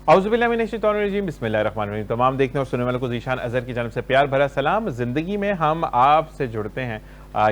औज़ुबिल्लाहि बिस्मिल्लाहिर्रहमानिर्रहीम। तमाम देखने और सुनने वालों को ज़ीशान अज़हर की जानब से प्यार भरा सलाम। ज़िंदगी में हम आपसे जुड़ते हैं,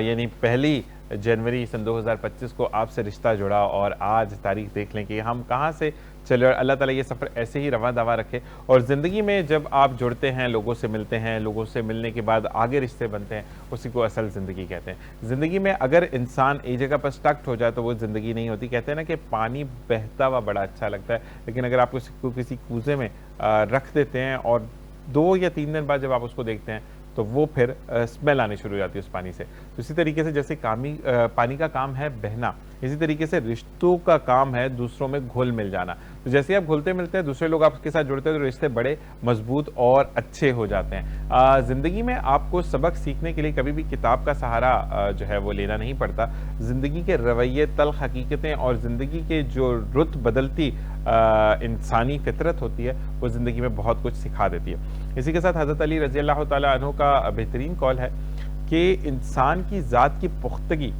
यानी 1 जनवरी सन 2025 को आपसे रिश्ता जुड़ा और आज तारीख देख लें कि हम कहाँ से चले और अल्लाह ताला ये सफ़र ऐसे ही रवा दवा रखे। और ज़िंदगी में जब आप जुड़ते हैं, लोगों से मिलते हैं, लोगों से मिलने के बाद आगे रिश्ते बनते हैं, उसी को असल ज़िंदगी कहते हैं। ज़िंदगी में अगर इंसान एक जगह पर स्टक हो जाए तो वो ज़िंदगी नहीं होती। कहते हैं ना कि पानी बहता हुआ बड़ा अच्छा लगता है, लेकिन अगर आप उसको किसी कूज़े में रख देते हैं और 2 या 3 दिन बाद जब आप उसको देखते हैं तो वो फिर स्मेल आनी शुरू हो जाती है उस पानी से। तो इसी तरीके से जैसे पानी का काम है बहना, इसी तरीके से रिश्तों का काम है दूसरों में घुल मिल जाना। तो जैसे आप घुलते मिलते हैं, दूसरे लोग आपके साथ जुड़ते हैं, तो रिश्ते बड़े मजबूत और अच्छे हो जाते हैं। ज़िंदगी में आपको सबक सीखने के लिए कभी भी किताब का सहारा जो है वो लेना नहीं पड़ता। ज़िंदगी के रवैये, तल्ख़ हकीकतें और ज़िंदगी के जो रुत बदलती इंसानी फितरत होती है, वो ज़िंदगी में बहुत कुछ सिखा देती है। इसी के साथ हज़रत अली रज़ी अल्लाह तआला अन्हु का बेहतरीन कौल है कि इंसान की ज़ात की पुख्तगी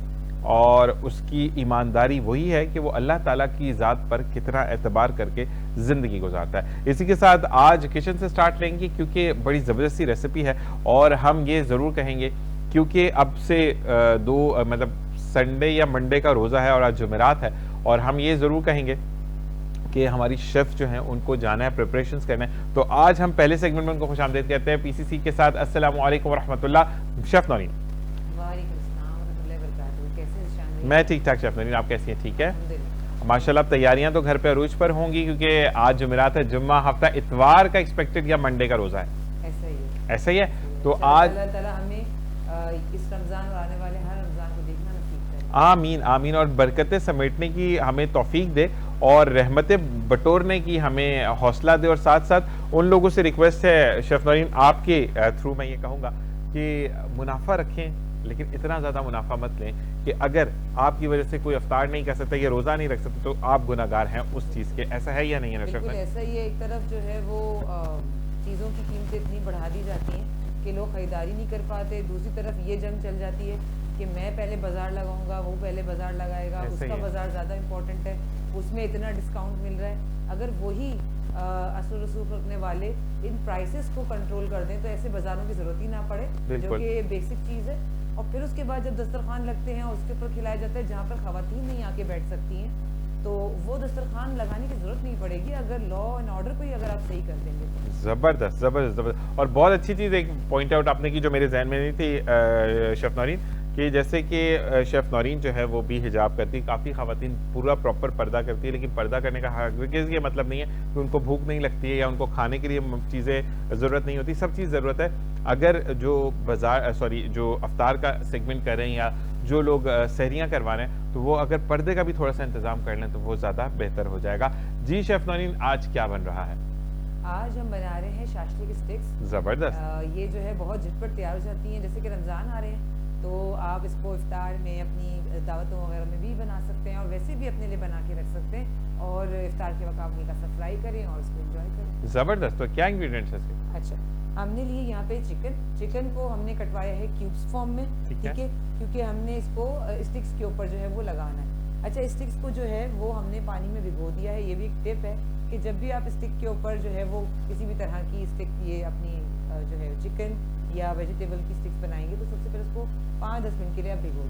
और उसकी ईमानदारी वही है कि वो अल्लाह ताला की ज़ात पर कितना एतबार करके ज़िंदगी गुजारता है। इसी के साथ आज किचन से स्टार्ट लेंगे क्योंकि बड़ी ज़बरदस्ती रेसिपी है और हम ये ज़रूर कहेंगे क्योंकि अब से मतलब संडे या मंडे का रोज़ा है और आज जुमेरात है, और हम ये ज़रूर कहेंगे कि हमारी शेफ़ जो हैं उनको जाना है, प्रिपरेशंस करना है। तो आज हम पहले सेगमेंट में उनको खुशामदीद कहते हैं पीसीसी के साथ। अस्सलामु अलैकुम वरहमतुल्लाह। शेफ़ नौरीन। मैं ठीक ठाक शेफ़ नौरीन, आप कैसी हैं? ठीक है माशाल्लाह। तैयारियां तो घर पे अरूज पर होंगी क्योंकि आज जुमेरात है, जुम्मा हफ्ता इतवार का एक्सपेक्टेड या मंडे का रोज़ा है। ऐसा ही है। तो आज अल्लाह ताला हमें इस रमज़ान और आने वाले हर रमज़ान को देखना नसीब करे। आमीन आमीन। और बरकतें समेटने की हमें तौफीक दे और रहमतें बटोरने की हमें हौसला दे। और साथ साथ उन लोगों से रिक्वेस्ट है शेफ़ नौरीन आपके थ्रू मैं ये कहूँगा कि मुनाफा रखें, लेकिन इतना ज़्यादा मुनाफा मत लें कि अगर आपकी वजह से कोई अफ्तार नहीं कर सकता या रोज़ा नहीं रख सकते तो आप गुनाहगार हैं उस चीज़ के। ऐसा है या नहीं है? बिल्कुल ऐसा ही है। एक तरफ जो है वो चीज़ों की कीमतें इतनी बढ़ा दी जाती हैं कि लोग ख़रीदारी नहीं कर पाते। दूसरी तरफ ये जंग चल जाती है कि मैं पहले बाज़ार लगाऊंगा, वो पहले बाज़ार लगाएगा, उसका बाज़ार ज़्यादा इंपॉर्टेंट है, उसमें इतना डिस्काउंट मिल रहा है। अगर वही असल रसूख रखने वाले इन प्राइसेस को कंट्रोल कर दें तो ऐसे बाज़ारों की ज़रूरत ही ना पड़े, जो कि बेसिक चीज़ है। और फिर उसके बाद जब दस्तरखान लगते हैं और उसके ऊपर खिलाया जाता है जहाँ पर ख़वातीन नहीं आके बैठ सकती हैं, तो वो दस्तरखान लगाने की ज़रूरत नहीं पड़ेगी अगर लॉ एंड ऑर्डर को ही अगर आप सही कर देंगे तो। ज़बरदस्त ज़बरदस्त ज़बरदस्त। और बहुत अच्छी चीज़ एक पॉइंट आउट आपने की जो मेरे जहन में नहीं थी शेफ़ नौरीन, कि जैसे कि शेफ़ नौरीन जो है वो भी हिजाब करती है, काफ़ी ख़वातीन पूरा प्रॉपर पर्दा करती है, लेकिन पर्दा करने का हरगिज़ ये मतलब नहीं है कि उनको भूख नहीं लगती है या उनको खाने के लिए चीज़ें ज़रूरत नहीं होती। सब चीज़ ज़रूरत है। अगर जो जो अफ्तार का सेगमेंट कर रहे हैं या जो लोग सहरियाँ करवा रहे हैं, तो वो अगर पर्दे का भी थोड़ा सा इंतज़ाम कर लें तो वो ज़्यादा बेहतर हो जाएगा। जी शेफ़ नौरीन, आज क्या बन रहा है? आज हम बना रहे हैं शाशलिक स्टिक्स। ज़बरदस्त। ये जो है बहुत झटपट तैयार हो जाती हैं। जैसे कि रमज़ान आ रहे हैं तो आप इसको इफ्तार में अपनी दावतों वगैरह में भी बना सकते हैं और वैसे भी अपने लिए बना के रख सकते हैं और इफ्तार के वक्त आप हल्का सा फ्राई करें और इसको एंजॉय करें। ज़बरदस्त। तो क्या इंग्रेडिएंट्स हैं इसके? अच्छा, हमने लिए यहाँ पे चिकन को हमने कटवाया है क्यूब्स फॉर्म में, ठीक है, क्योंकि हमने इसको स्टिक्स के ऊपर जो है वो लगाना है। अच्छा, स्टिक्स को जो है वो हमने पानी में भिगो दिया है। ये भी एक टिप है कि जब भी आप स्टिक के ऊपर जो है वो किसी भी तरह की स्टिक, ये अपनी जो है चिकन या वेजिटेबल की स्टिक्स बनाएंगे तो सबसे पहले उसको 5-10 मिनट के लिए आप भिगो,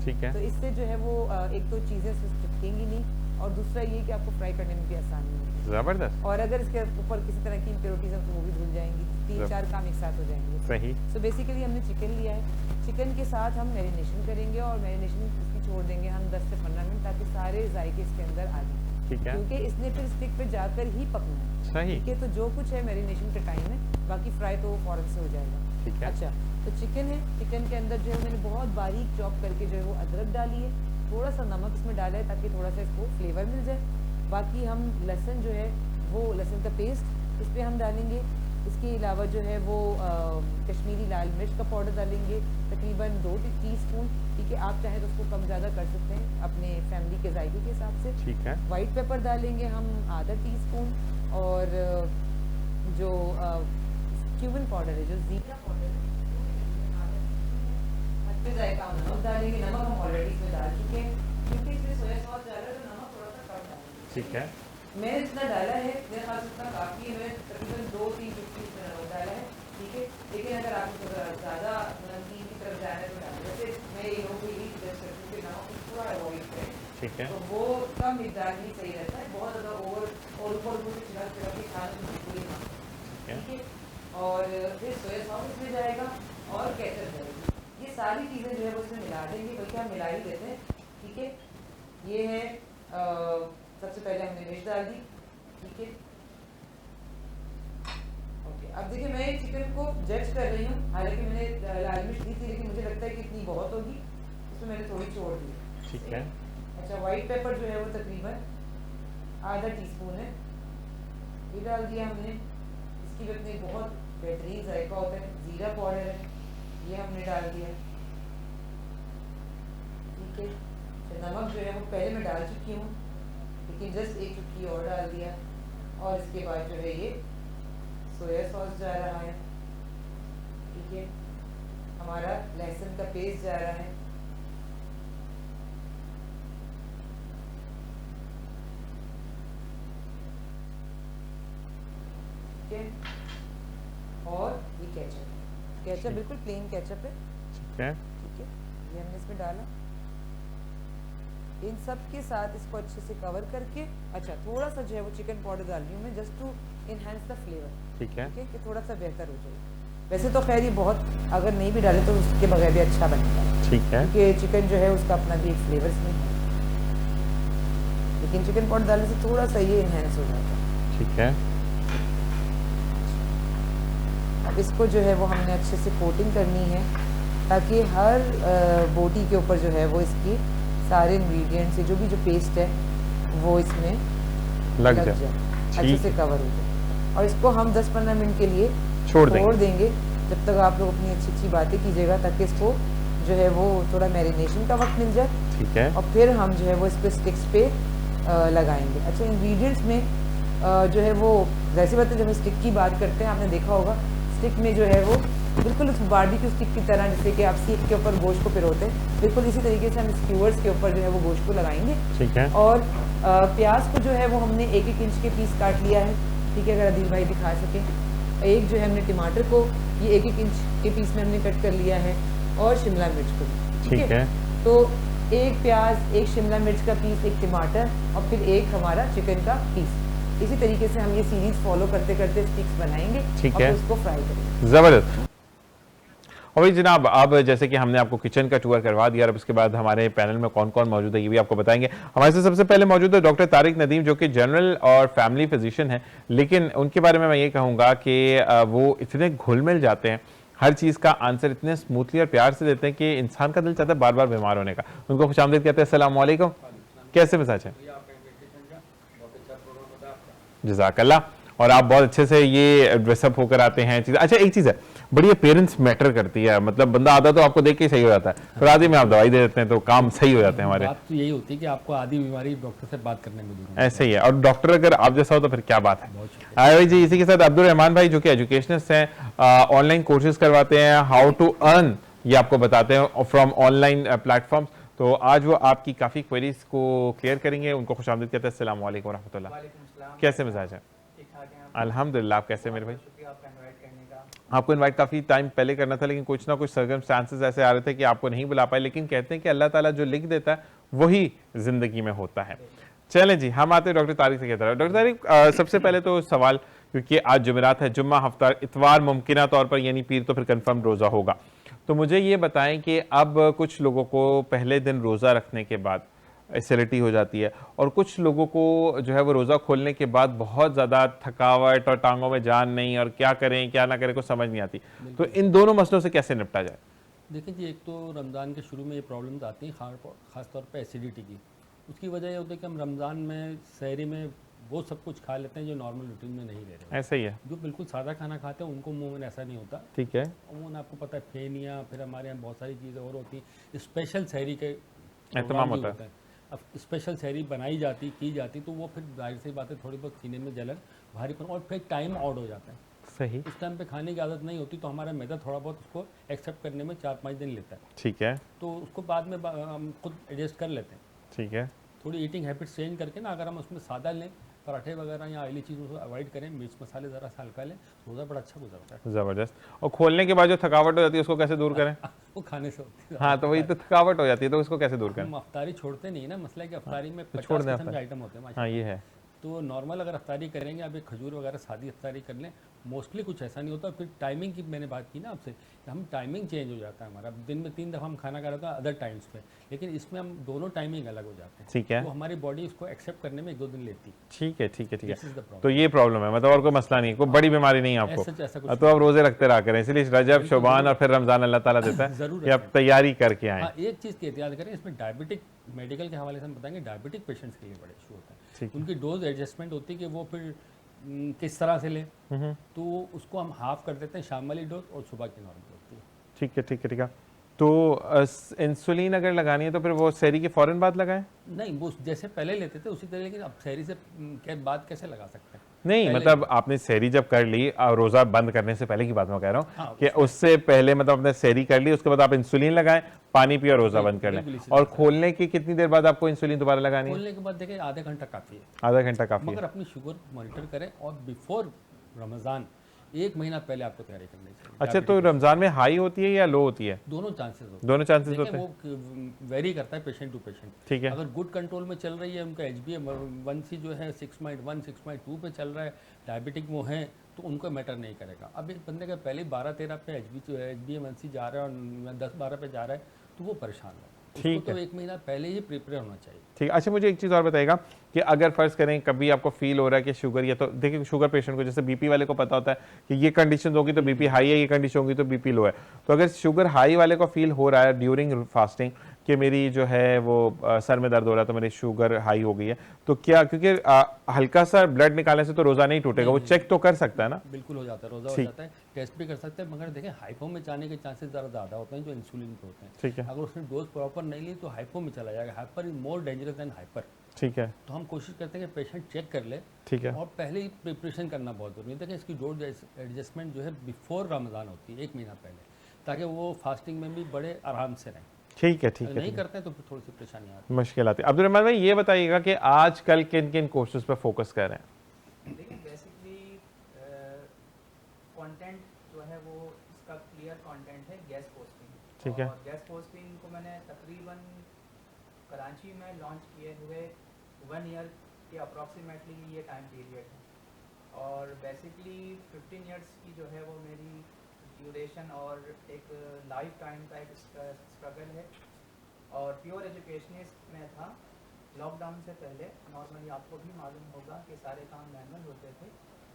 ठीक है। तो इससे जो है वो एक तो चीज़ें चिपकेंगी नहीं और दूसरा ये कि आपको फ्राई करने में भी आसानी होगी। ज़बरदस्त। और अगर इसके ऊपर किसी तरह की इम्प्योरिटीज है तो वो भी धुल जाएंगी। 3-4 काम एक साथ हो जाएंगे। सही। सो बेसिकली हमने चिकन लिया है। चिकन के साथ हम मैरिनेशन करेंगे और मैरिनेशन इसकी छोड़ देंगे हम 10 से 15 मिनट ताकि सारे जायके इसके अंदर आ जाए, ठीक है, क्योंकि इसने फिर स्टिक पे जाकर ही पकना है। सही। ठीक है, तो जो कुछ है मैरिनेशन का टाइम है, बाकी फ्राई तो फौरन से हो जाएगा। ठीक है। अच्छा, तो चिकन है, चिकन के अंदर जो है मैंने बहुत बारीक चॉप करके जो है वो अदरक डाली है, थोड़ा सा नमक इसमें डाला है ताकि थोड़ा सा इसको फ्लेवर मिल जाए। बाकी हम लहसुन जो है वो लहसुन का पेस्ट इस पर हम डालेंगे। इसके अलावा जो है वो कश्मीरी लाल मिर्च का पाउडर डालेंगे तकरीबन 2 टीस्पून, ठीक है। आप चाहे तो उसको कम ज़्यादा कर सकते हैं अपने फैमिली के जायके के हिसाब से, ठीक है। वाइट पेपर डालेंगे हम आधा टीस्पून और जो क्यूमिन पाउडर है, जो जीरा पाउडर है, जाएगा हम नमक डालेंगे। नमक हम ऑलरेडी इसमें डाल चुके हैं क्योंकि इसमें सोया सॉस डाल रहे हैं तो नमक थोड़ा सा कम डालेंगे, ठीक है। मैंने जितना डाला है मेरे ख्याल से उतना काफ़ी है। मैंने तकरीबन 2-3 चुटकी इसमें नमक डाला है, ठीक है। लेकिन अगर आपको ज़्यादा नमकीन की तरफ जाना है तो डालें। वैसे मैं ये लोगों को यही सजेस्ट करती हूँ कि नमक को थोड़ा अवॉइड करें, ठीक है, तो वो कम मिकदार में ही सही रहता है। बहुत ज़्यादा और ऊपर से छिड़क छिड़क के खाना तो बिल्कुल ही ना, ठीक है। और फिर सोया सॉस इसमें जाएगा और केचप जाएगी। ये सारी चीज़ें जो है वो इसमें मिला देंगे, बल्कि हम मिला ही देते हैं, ठीक है। ये है सबसे पहले हमने मिर्च डाल दी, ठीक है। ओके, अब देखिए मैं चिकन को जज कर रही हूँ। हालांकि मैंने लाल मिर्च दी थी, लेकिन मुझे लगता है कि इतनी बहुत होगी, इसमें मैंने थोड़ी छोड़ दी, ठीक है। अच्छा, वाइट पेपर जो है वो तकरीबन आधा टीस्पून है, ये डाल दिया हमने। इसकी भी अपनी बहुत बेहतरीन जायका होता है। जीरा पाउडर है, ये हमने डाल दिया, ठीक है। तो नमक जो है वो पहले मैं डाल चुकी हूँ, लेकिन जस्ट एक चुटकी और डाल दिया। और इसके बाद जो है ये सोया सॉस जा रहा है, ठीक है। हमारा लहसुन का पेस्ट जा रहा है, ठीक है। और ये केचप बिल्कुल प्लेन केचप है, ठीक है, ठीक है। ये हमने इसमें डाला। इन सब के साथ इसको अच्छे से कवर करके, अच्छा थोड़ा सा जो है वो चिकन पाउडर डाल रही हूँ मैं, just to enhance the flavour, ठीक है, ठीक है, कि थोड़ा सा बेहतर हो जाए। वैसे तो खैर ये बहुत, अगर नहीं भी डाले तो उसके बगैर भी अच्छा बनेगा, ठीक है, क्योंकि चिकन जो है उसका अपना भी एक फ्लेवर इसमें है, लेकिन चिकन पाउडर डालने से थोड़ा सा ये इनहेंस हो जाता है, ठीक है। अब इसको जो है वो हमने अच्छे से कोटिंग करनी है, ताकि हर बोटी के ऊपर जो है वो इसकी सारे इंग्रेडिएंट्स से जो पेस्ट है वो इसमें लग जाए, अच्छे से कवर हो जाए। और इसको हम 10-15 मिनट के लिए छोड़ देंगे, जब तक आप लोग अपनी अच्छी अच्छी बातें कीजिएगा, ताकि इसको जो है वो थोड़ा मैरिनेशन का वक्त मिल जाए, ठीक है। और फिर हम जो है वो इसको स्टिक्स पे लगाएंगे। अच्छा, इंग्रेडिएंट्स में जो है वो जैसी बात है, जब हम स्टिक की बात करते हैं, आपने देखा होगा स्टिक में जो है वो बिल्कुल उस बारबेक्यू स्टिक की तरह, जैसे कि आप सीख के ऊपर गोश्त को पिरोते हैं, बिल्कुल इसी तरीके से हम स्क्यूअर्स के ऊपर जो है वो गोश्त को लगाएंगे, ठीक है। और प्याज को जो है वो हमने 1-1 इंच के पीस काट लिया है, ठीक है, अगर अदील भाई दिखा सकें। एक जो है हमने टमाटर को ये 1-1 इंच के पीस में हमने कट कर लिया है, और शिमला मिर्च को, ठीक है। तो एक प्याज, एक शिमला मिर्च का पीस, एक टमाटर, और फिर एक हमारा चिकन का पीस। इसी तरीके से हम ये सीरीज फॉलो करते करते स्टिक्स बनाएंगे, ठीक और है, उसको फ्राई करेंगे। जबरदस्त। और भाई जनाब, अब जैसे कि हमने आपको किचन का टूर करवा दिया, और उसके बाद हमारे पैनल में कौन कौन मौजूद है ये भी आपको बताएंगे। हमारे से सबसे पहले मौजूद है डॉक्टर तारिक नदीम, जो कि जनरल और फैमिली फिजिशियन है, लेकिन उनके बारे में मैं ये कहूँगा कि वो इतने घुल मिल जाते हैं, हर चीज़ का आंसर इतने स्मूथली और प्यार से देते हैं कि इंसान का दिल चाहता है बार बार बीमार होने का। उनको खुशामदीद कहते हैं। अस्सलाम वालेकुम, कैसे मिजाज है? जज़ाकल्लाह। और आप बहुत अच्छे से ये ड्रेसअप होकर आते हैं। चीज़ अच्छा, एक चीज़ है, बड़ी अपीयरेंस मैटर करती है, मतलब बंदा आधा तो आपको देख के सही हो जाता है, फिर आधी में आप दवाई दे देते हैं तो काम सही हो जाते हैं हमारे। बात तो यही होती है कि आपको आधी बीमारी डॉक्टर से बात करने में दूर ऐसे ही है, और डॉक्टर अगर आप जैसा हो तो फिर क्या बात है। भाई जी, इसी के साथ अब्दुल रहमान भाई, जो कि एजुकेशनिस्ट हैं, ऑनलाइन कोर्सेज करवाते हैं, हाउ टू अर्न ये आपको बताते हैं फ्रॉम ऑनलाइन प्लेटफॉर्म्स। तो आज वो आपकी काफ़ी क्वेरीज को क्लियर करेंगे। उनको खुशामदीद कहते हैं। अस्सलाम वालेकुम रहमतुल्लाह, कैसे मिजाज है? अल्हम्दुलिल्लाह। आप कैसे मेरे भाई? आपको इनवाइट काफ़ी टाइम पहले करना था, लेकिन कुछ ना कुछ सर्कमस्टांसेस ऐसे आ रहे थे कि आपको नहीं बुला पाए, लेकिन कहते हैं कि अल्लाह ताला जो लिख देता है वही ज़िंदगी में होता है। चलें जी, हम आते हैं डॉक्टर तारिक से कहते हैं। डॉक्टर तारिक, सबसे पहले तो सवाल, क्योंकि आज जुमेरात है, जुम्मा, हफ्ता, इतवार मुमकिन तौर पर यानी पीर तो फिर कन्फर्म रोज़ा होगा, तो मुझे ये बताएं कि अब कुछ लोगों को पहले दिन रोज़ा रखने के बाद एसिडिटी हो जाती है, और कुछ लोगों को जो है वो रोज़ा खोलने के बाद बहुत ज़्यादा थकावट और टांगों में जान नहीं, और क्या करें क्या ना करें कुछ समझ नहीं आती। तो इन दोनों मसलों से कैसे निपटा जाए? देखिए जी, एक तो रमज़ान के शुरू में ये प्रॉब्लम्स आती हैं, ख़ास तौर पे एसिडिटी की। उसकी वजह ये होती है कि हम रमज़ान में सहरी में वो सब कुछ खा लेते हैं जो नॉर्मल रूटीन में नहीं ले रहे। ऐसा ही है, जो बिल्कुल सादा खाना खाते हैं उनको मुँह में ऐसा नहीं होता। ठीक है, अमूमन आपको पता है फेनिया, फिर हमारे यहाँ बहुत सारी चीज़ें और होती हैं, स्पेशल सहरी के एहतमाम होता है। अब स्पेशल सहरी बनाई जाती की जाती, तो वो फिर जाहिर सी बात है थोड़ी बहुत सीने में जलन, भारीपन, और फिर टाइम आउट हो जाता है। सही, उस टाइम पे खाने की आदत नहीं होती, तो हमारा मैदा थोड़ा बहुत उसको एक्सेप्ट करने में 4-5 दिन लेता है, ठीक है, तो उसको बाद में हम खुद एडजस्ट कर लेते हैं। ठीक है, थोड़ी ईटिंग हैबिट चेंज करके ना, अगर हम उसमें सादा लें पराठे वगैरह या ऑयली चीज़ों को अवॉइड करें, मिर्च मसाले ज़रा सा हल्का लें, रोज़ा बड़ा अच्छा गुजरता है। ज़बरदस्त। और खोलने के बाद जो थकावट हो जाती है उसको कैसे दूर करें? वो खाने से होती है। हाँ, तो वही तो थकावट हो जाती है, तो उसको कैसे दूर करें? हम अफ्तारी छोड़ते नहीं ना, मसला है कि अफ्तारी में तो 50 छोड़ दें किस्म के अफ्तारी। आइटम होते हैं हाँ, माशाल्लाह। ये है। तो नॉर्मल अगर अफ्तारी करेंगे, आप एक खजूर वगैरह सादी अफ्तारी कर लें, मोस्टली कुछ ऐसा नहीं होता। फिर टाइमिंग की मैंने बात की ना आपसे, हम टाइमिंग चेंज हो जाता है हमारा, दिन में 3 दफ़ा हम खाना खा रहे हैं अदर टाइम्स पे, लेकिन इसमें हम दोनों टाइमिंग अलग हो जाते हैं। ठीक है, तो हमारी बॉडी इसको एक्सेप्ट करने में 1-2 दिन लेती है। ठीक है, ठीक है, ठीक दिस है। Is the problem. तो ये प्रॉब्लम है, मतलब और कोई मसला नहीं है, कोई बड़ी बीमारी नहीं है आपको। ऐसा कुछ तो आप रोजे रखते रहा करें, इसलिए रजब, शोबान और फिर रमजान अल्लाह ताला देता है ज़रूर कि आप तैयारी करके आएँ। हाँ, एक चीज़ की एहतियात करें, इसमें डायबिटिक मेडिकल के हवाले से हम बताएंगे, डायबिटिक पेशेंट्स के लिए बड़े इशू होता है। उनकी डोज एडजस्टमेंट होती है कि वो फिर किस तरह से लें, तो उसको हम हाफ कर देते हैं, शाम वाली डोज और सुबह की नॉर्मल होती है। ठीक है, ठीक है, ठीक है। तो इंसुलिन अगर लगानी है तो फिर वो सहरी के फ़ौरन बाद लगाएं? नहीं, वो जैसे पहले लेते थे उसी तरह, लेकिन अब सहरी से के बाद कैसे लगा सकते हैं? नहीं, पहले- मतलब आपने सहरी जब कर ली और रोज़ा बंद करने से पहले की बात मैं कह रहा हूँ हाँ, कि उससे पहले मतलब आपने सहरी कर ली, उसके बाद आप इंसुलिन लगाएं, पानी पिए और रोज़ा बंद कर लें। बिल्कुल इसी और तरह से। खोलने की कितनी देर बाद आपको इंसुलिन दोबारा लगानी है? खोलने के बाद देखिए आधा घंटा काफ़ी है, आधा घंटा काफ़ी है। मगर अपनी शुगर मॉनिटर करें और बिफोर रमज़ान 1 महीना पहले आपको तैयारी करनी चाहिए। अच्छा, तो रमज़ान में हाई होती है या लो होती है? दोनों चांसेस होते हैं। दोनों चांसेस देखिए होते हैं। वो वेरी करता है पेशेंट टू पेशेंट। ठीक है, अगर गुड कंट्रोल में चल रही है, उनका HbA1c जो है 6.1 6.2 पे चल रहा है, डायबिटिक वो है, तो उनको मैटर नहीं करेगा। अब एक बंदे का पहले 12-13 पे HbA1c जा रहा है और 10-12 पे जा रहा है, तो वो परेशान है। ठीक उसको तो 1 महीना पहले ही प्रिपेयर होना चाहिए। ठीक है। अच्छा, मुझे एक चीज़ और बताइएगा कि अगर फ़र्ज़ करें कभी आपको फील हो रहा है कि शुगर, या तो देखिए शुगर पेशेंट को, जैसे बीपी वाले को पता होता है कि ये कंडीशन होगी तो बीपी हाई है, ये कंडीशन होगी तो बीपी लो है। तो अगर शुगर हाई वाले को फील हो रहा है ड्यूरिंग फास्टिंग कि मेरी जो है वो सर में दर्द हो रहा है तो मेरी शुगर हाई हो गई है, तो क्या, क्योंकि हल्का सा ब्लड निकालने से तो रोज़ा नहीं टूटेगा, वो चेक तो कर सकता है ना? बिल्कुल हो जाता है, रोज़ा हो ठीक। जाता है, टेस्ट भी कर सकते हैं, मगर देखें हाइपो में जाने के चांसेस ज़्यादा होते हैं जो इंसुलिन पे होते हैं। ठीक है, अगर उसने डोज प्रॉपर नहीं ली तो हाइपो में चला जाएगा। Hyper is more dangerous than hyper. ठीक है, तो हम कोशिश करते हैं कि पेशेंट चेक कर ले, ठीक है, और पहले ही प्रिपरेशन करना बहुत ज़रूरी है। देखिए इसकी डोज एडजस्टमेंट जो है बिफोर रमज़ान होती है, 1 महीना पहले, ताकि वो फास्टिंग में भी बड़े आराम से रहें। ठीक है, ठीक अगर है, नहीं ठीक है। करते हैं तो फिर थोड़ी सी परेशानी आती मुश्किल आती है। अब्दुल भाई ये बताइएगा कि आजकल किन किन कोर्सेज पर फोकस कर रहे हैं? देखिए बेसिकली कंटेंट जो है वो इसका क्लियर कंटेंट है गेस्ट पोस्टिंग। ठीक है। और गेस्ट पोस्टिंग को मैंने तकरीबन कराची में लॉन्च किए हुए 1 ईयर के अप्रॉक्सीमेटली ये टाइम पीरियड है। और बेसिकली 15 ईयर्स की जो है वो मेरी ड्यूरेशन और एक लाइफ टाइम का एक स्ट्रगल है। और प्योर एजुकेशनिस्ट में था लॉकडाउन से पहले। नॉर्मली आपको भी मालूम होगा कि सारे काम मैनुअल होते थे,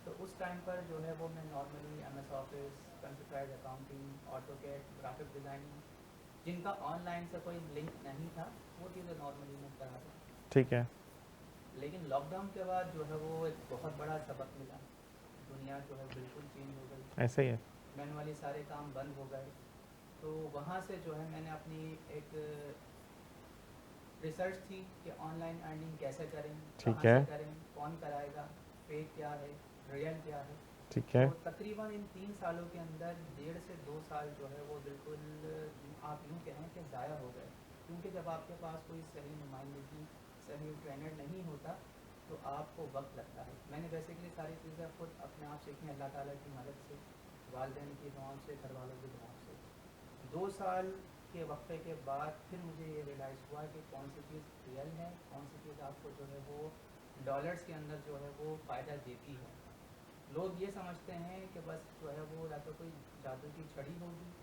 तो उस टाइम पर जो है वो मैं normally MS office, computerise accounting, AutoCAD, graphic designing, जिनका ऑनलाइन से कोई लिंक नहीं था, वो चीज़ें नॉर्मली मैं करा था। ठीक है, लेकिन लॉकडाउन के बाद जो है वो एक बहुत बड़ा सबक मिला। दुनिया जो है बिल्कुल चेंज हो गई, ऐसा ही है। मैनुअली सारे काम बंद हो गए। तो वहाँ से जो है मैंने अपनी एक रिसर्च थी कि ऑनलाइन अर्निंग कैसे करें, ठीक कहाँ है। से करें, कौन कराएगा, फेक क्या है, रियल क्या है। ठीक है, तो तकरीबन इन 3 सालों के अंदर 1.5 से 2 साल जो है वो बिल्कुल आप यूँ कहें कि ज़ाया हो गए। क्योंकि जब आपके पास कोई सही नुमाइंदगी, सही ट्रेनर नहीं होता तो आपको वक्त लगता है। मैंने बेसिकली सारी चीज़ें खुद अपने आप सीखी अल्लाह ताला की मदद से, वालिदैन की दुआओं से, घर वालों की दुआओं से। 2 साल के वक्फे के बाद फिर मुझे ये रियलाइज़ हुआ कि कौन सी चीज़ रियल है, कौन सी चीज़ आपको जो है वो डॉलर्स के अंदर जो है वो फ़ायदा देती है। लोग ये समझते हैं कि बस जो है वो या तो कोई जादू की छड़ी होगी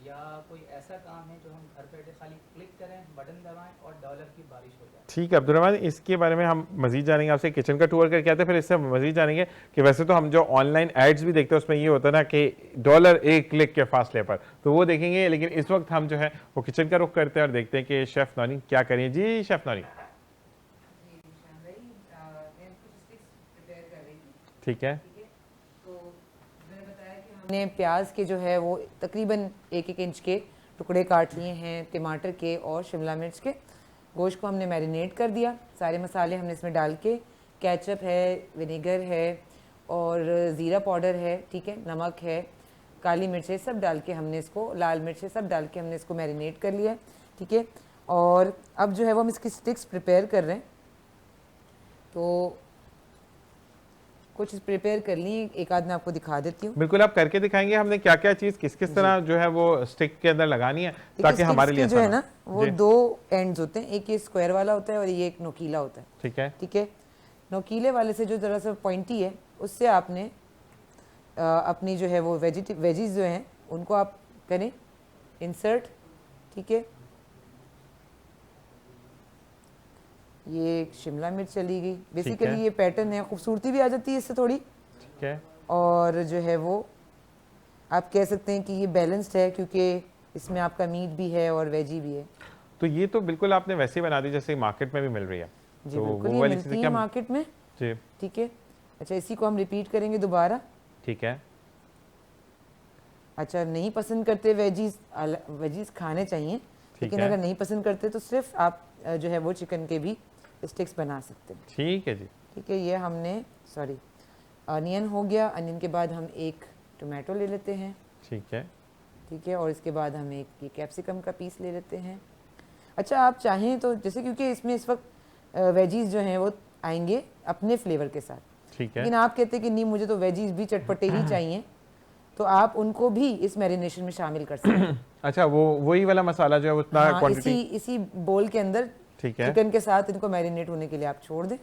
या कोई ऐसा काम है जो हम घर बैठे खाली क्लिक करें, बटन दबाएं और डॉलर की बारिश हो जाए। ठीक है अब्दुल, इसके बारे में हम मजीद जानेंगे आपसे, किचन का टूर करके आते हैं, फिर इससे हम मजीद जानेंगे कि वैसे तो हम जो ऑनलाइन एड्स भी देखते हैं उसमें ये होता है ना कि डॉलर एक क्लिक के फासले पर, तो वो देखेंगे। लेकिन इस वक्त हम जो है वो किचन का रुख करते हैं और देखते हैं कि शेफ़ नौरीन क्या करें। जी शेफ़ नौरीन। ठीक है, हमने प्याज के जो है वो तकरीबन 1-1 इंच के टुकड़े काट लिए हैं, टमाटर के और शिमला मिर्च के। गोश्त को हमने मैरिनेट कर दिया, सारे मसाले हमने इसमें डाल के, केचप है, विनेगर है और ज़ीरा पाउडर है, ठीक है, नमक है, काली मिर्च है, सब डाल के हमने इसको, लाल मिर्च है, सब डाल के हमने इसको मैरिनेट कर लिया है, ठीक है। और अब जो है वो हम इसकी स्टिक्स प्रिपेयर कर रहे हैं। तो कुछ प्रिपेयर कर ली, एक आध मैं आपको दिखा देती हूँ। बिल्कुल, आप करके दिखाएंगे हमने क्या क्या चीज किस किस तरह जो है वो स्टिक के अंदर लगानी है ताकि हमारे लिए जो है आसान ना हो। वो जी। 2 एंड्स होते हैं, एक ये स्क्वायर वाला होता है और ये एक नोकीला होता है। ठीक है, ठीक है, नोकीले वाले से जो जरा सा पॉइंटी है उससे आपने अपनी जो है वो वेजीज जो हैं उनको आप करें इंसर्ट। ठीक है, ये शिमला मिर्च चली गई। बेसिकली ये पैटर्न है, खूबसूरती भी आ जाती है इससे थोड़ी। ठीक है, और जो है वो आप कह सकते हैं कि ये बैलेंस्ड है क्योंकि इसमें आपका मीट भी है और वेजी भी है। तो ये तो बिल्कुल आपने वैसे ही बना दी जैसे मार्केट में भी मिल रही है। जी तो बिल्कुल, वो ये वाली मिलती चीजें है क्या? मार्केट में। जी, ठीक है, अच्छा इसी को हम रिपीट करेंगे दोबारा। ठीक है, अच्छा नहीं पसंद करते वेजीज खाने चाहिए, लेकिन है। अगर नहीं पसंद करते तो सिर्फ आप जो है वो चिकन के भी स्टिक्स बना सकते हैं। ठीक है जी। ठीक है, ये हमने अनियन हो गया। अनियन के बाद हम एक टोमेटो ले लेते हैं। ठीक है, ठीक है, और इसके बाद हम एक ये कैप्सिकम का पीस ले लेते हैं। अच्छा आप चाहें तो जैसे क्योंकि इसमें इस वक्त वेजीज जो हैं वो आएंगे अपने फ्लेवर के साथ, ठीक है, लेकिन आप कहते हैं कि नहीं मुझे तो वेजीज भी चटपटे ही चाहिए, तो आप उनको भी इस मैरिनेशन में शामिल कर सकते हैं। अच्छा वो वही वाला मसाला जो है उतना हाँ, क्वांटिटी। इसी बोल के अंदर ठीक है, चिकन के साथ इनको मैरिनेट होने के लिए आप छोड़ दें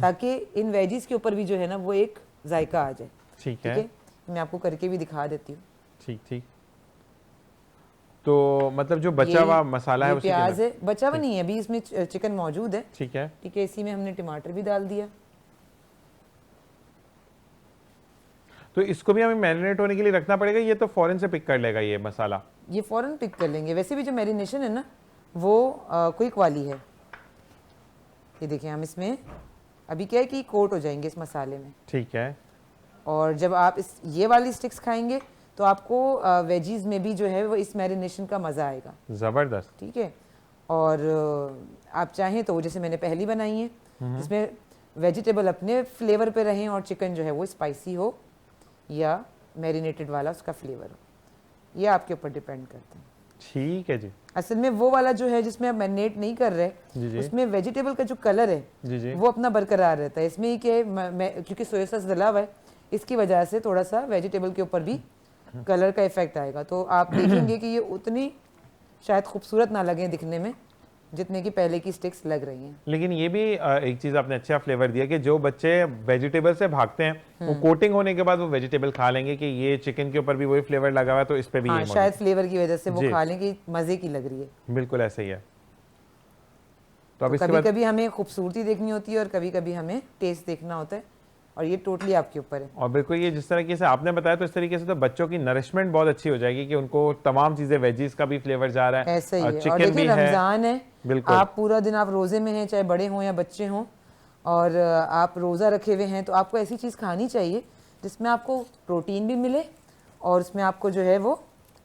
ताकि इन वेजीज के ऊपर भी जो है ना वो एक जायका आ जाए। ठीक ठीक है, है, मैं आपको करके भी दिखा देती हूँ। ठीक ठीक। तो मतलब जो बचा हुआ मसाला है ये उसी के प्याज अंदर। है, बचा हुआ नहीं है अभी, इसमें चिकन मौजूद है। ठीक है, ठीक है, इसी में हमने टमाटर भी डाल दिया। तो इसको भी हमें मैरिनेट होने के लिए रखना पड़ेगा, ये तो फौरन से पिक कर लेगा ये मसाला? ये फौरन पिक कर लेंगे। वैसे भी जो मैरिनेशन है ना वो क्विक वाली है। ये देखिए हम इसमें अभी क्या है कि कोट हो जाएंगे इस मसाले में। ठीक है, और जब आप ये वाली स्टिक्स खाएंगे तो आपको वेजीज में भी जो है वो इस मैरिनेशन का मज़ा आएगा। जबरदस्त। ठीक है, और आप चाहें तो जैसे मैंने पहली बनाई है जिसमें वेजिटेबल अपने फ्लेवर पे रहें और चिकन जो है वो स्पाइसी हो या मैरिनेटेड वाला उसका फ्लेवर हो, ये आपके ऊपर डिपेंड करता है। ठीक है जी, असल में वो वाला जो है जिसमें आप मैरिनेट नहीं कर रहे, जी जी, उसमें वेजिटेबल का जो कलर है जी जी, वो अपना बरकरार रहता है। इसमें क्या है क्योंकि सोया सॉस डला हुआ है इसकी वजह से थोड़ा सा वेजिटेबल के ऊपर भी कलर का इफेक्ट आएगा। तो आप देखेंगे कि ये उतनी शायद खूबसूरत ना लगे दिखने में जितने की पहले की स्टिक्स लग रही हैं। लेकिन ये भी एक चीज आपने अच्छा फ्लेवर दिया कि जो बच्चे वेजिटेबल से भागते हैं वो कोटिंग होने के बाद वो वेजिटेबल खा लेंगे कि ये चिकन के ऊपर भी वही फ्लेवर लगा हुआ है तो इस पे भी हाँ, ये शायद फ्लेवर की वजह से वो जी। खा लें कि मजे की लग रही है। बिल्कुल ऐसे ही है। तो अब इसके कभी बाद कभी हमें खूबसूरती देखनी होती है और कभी कभी हमें टेस्ट देखना होता है, और ये टोटली आपके ऊपर है। और बिल्कुल ये जिस तरीके से आपने बताया तो इस तरीके से तो बच्चों की नरिशमेंट बहुत अच्छी हो जाएगी कि उनको तमाम चीजें वेजीज का भी फ्लेवर जा रहा है, ऐसा ही है। और चिकन देखिए भी है। रमजान है, बिल्कुल। आप पूरा दिन आप रोजे में हैं, चाहे बड़े हों या बच्चे हों, और आप रोजा रखे हुए हैं, तो आपको ऐसी चीज़ खानी चाहिए जिसमें आपको प्रोटीन भी मिले और उसमें आपको जो है वो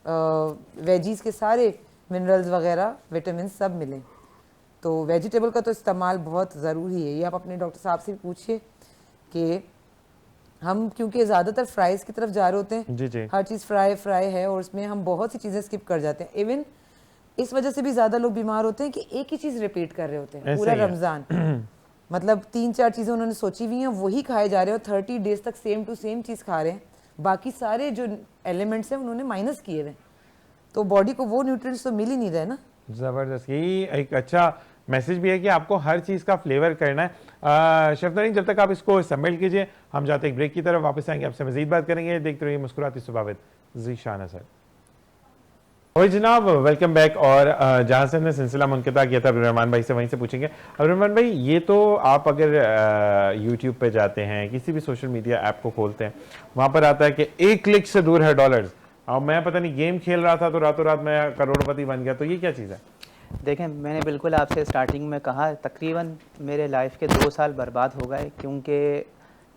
वेजीज के सारे मिनरल्स वगैरह विटामिन सब मिलें। तो वेजिटेबल का तो इस्तेमाल बहुत ज़रूरी है। ये आप अपने डॉक्टर साहब से पूछिए कि हम क्योंकि ज़्यादातर फ्राइज़ की तरफ जा रहे होते हैं, जी जी, हर चीज़ फ्राई है और उसमें हम बहुत सी चीज़ें स्किप कर जाते हैं। इवन इस वजह से भी ज़्यादा लोग बीमार होते हैं कि एक ही चीज़ रिपीट कर रहे होते हैं ऐसे पूरा ही है। रमज़ान। मतलब 3-4 चीज़ें उन्होंने सोची हुई हैं, वही खाए जा रहे हैं और 30 डेज तक सेम टू सेम चीज़ खा रहे हैं। बाकी सारे जो एलिमेंट्स हैं उन्होंने माइनस किए हुए हैं, तो बॉडी को वो न्यूट्रिएंट्स तो मिल ही नहीं रहे ना। जबरदस्त। यही एक अच्छा मैसेज भी है कि आपको हर चीज का फ्लेवर करना है। शेफ नरीन, जब तक आप इसको सबमिट कीजिए हम जाते एक ब्रेक की तरफ वापस आएंगे, आपसे मजीद बात करेंगे। देखते रहिए मुस्कुराती सुबह विद ज़ीशान असद। और जनाब वेलकम बैक। और जहाँ से हमने सिलसिला मुनक़िता किया था अब्दुर्रहमान भाई से, वहीं से पूछेंगे। अब्दुर्रहमान भाई, ये तो आप अगर यूट्यूब पे जाते हैं, किसी भी सोशल मीडिया ऐप को खोलते हैं, वहाँ पर आता है कि 1 क्लिक से दूर है डॉलर्स। और मैं पता नहीं गेम खेल रहा था तो रातों रात मैं करोड़पति बन गया, तो ये क्या चीज़ है? देखें, मैंने बिल्कुल आपसे स्टार्टिंग में कहा तकरीबन मेरे लाइफ के 2 साल बर्बाद हो गए क्योंकि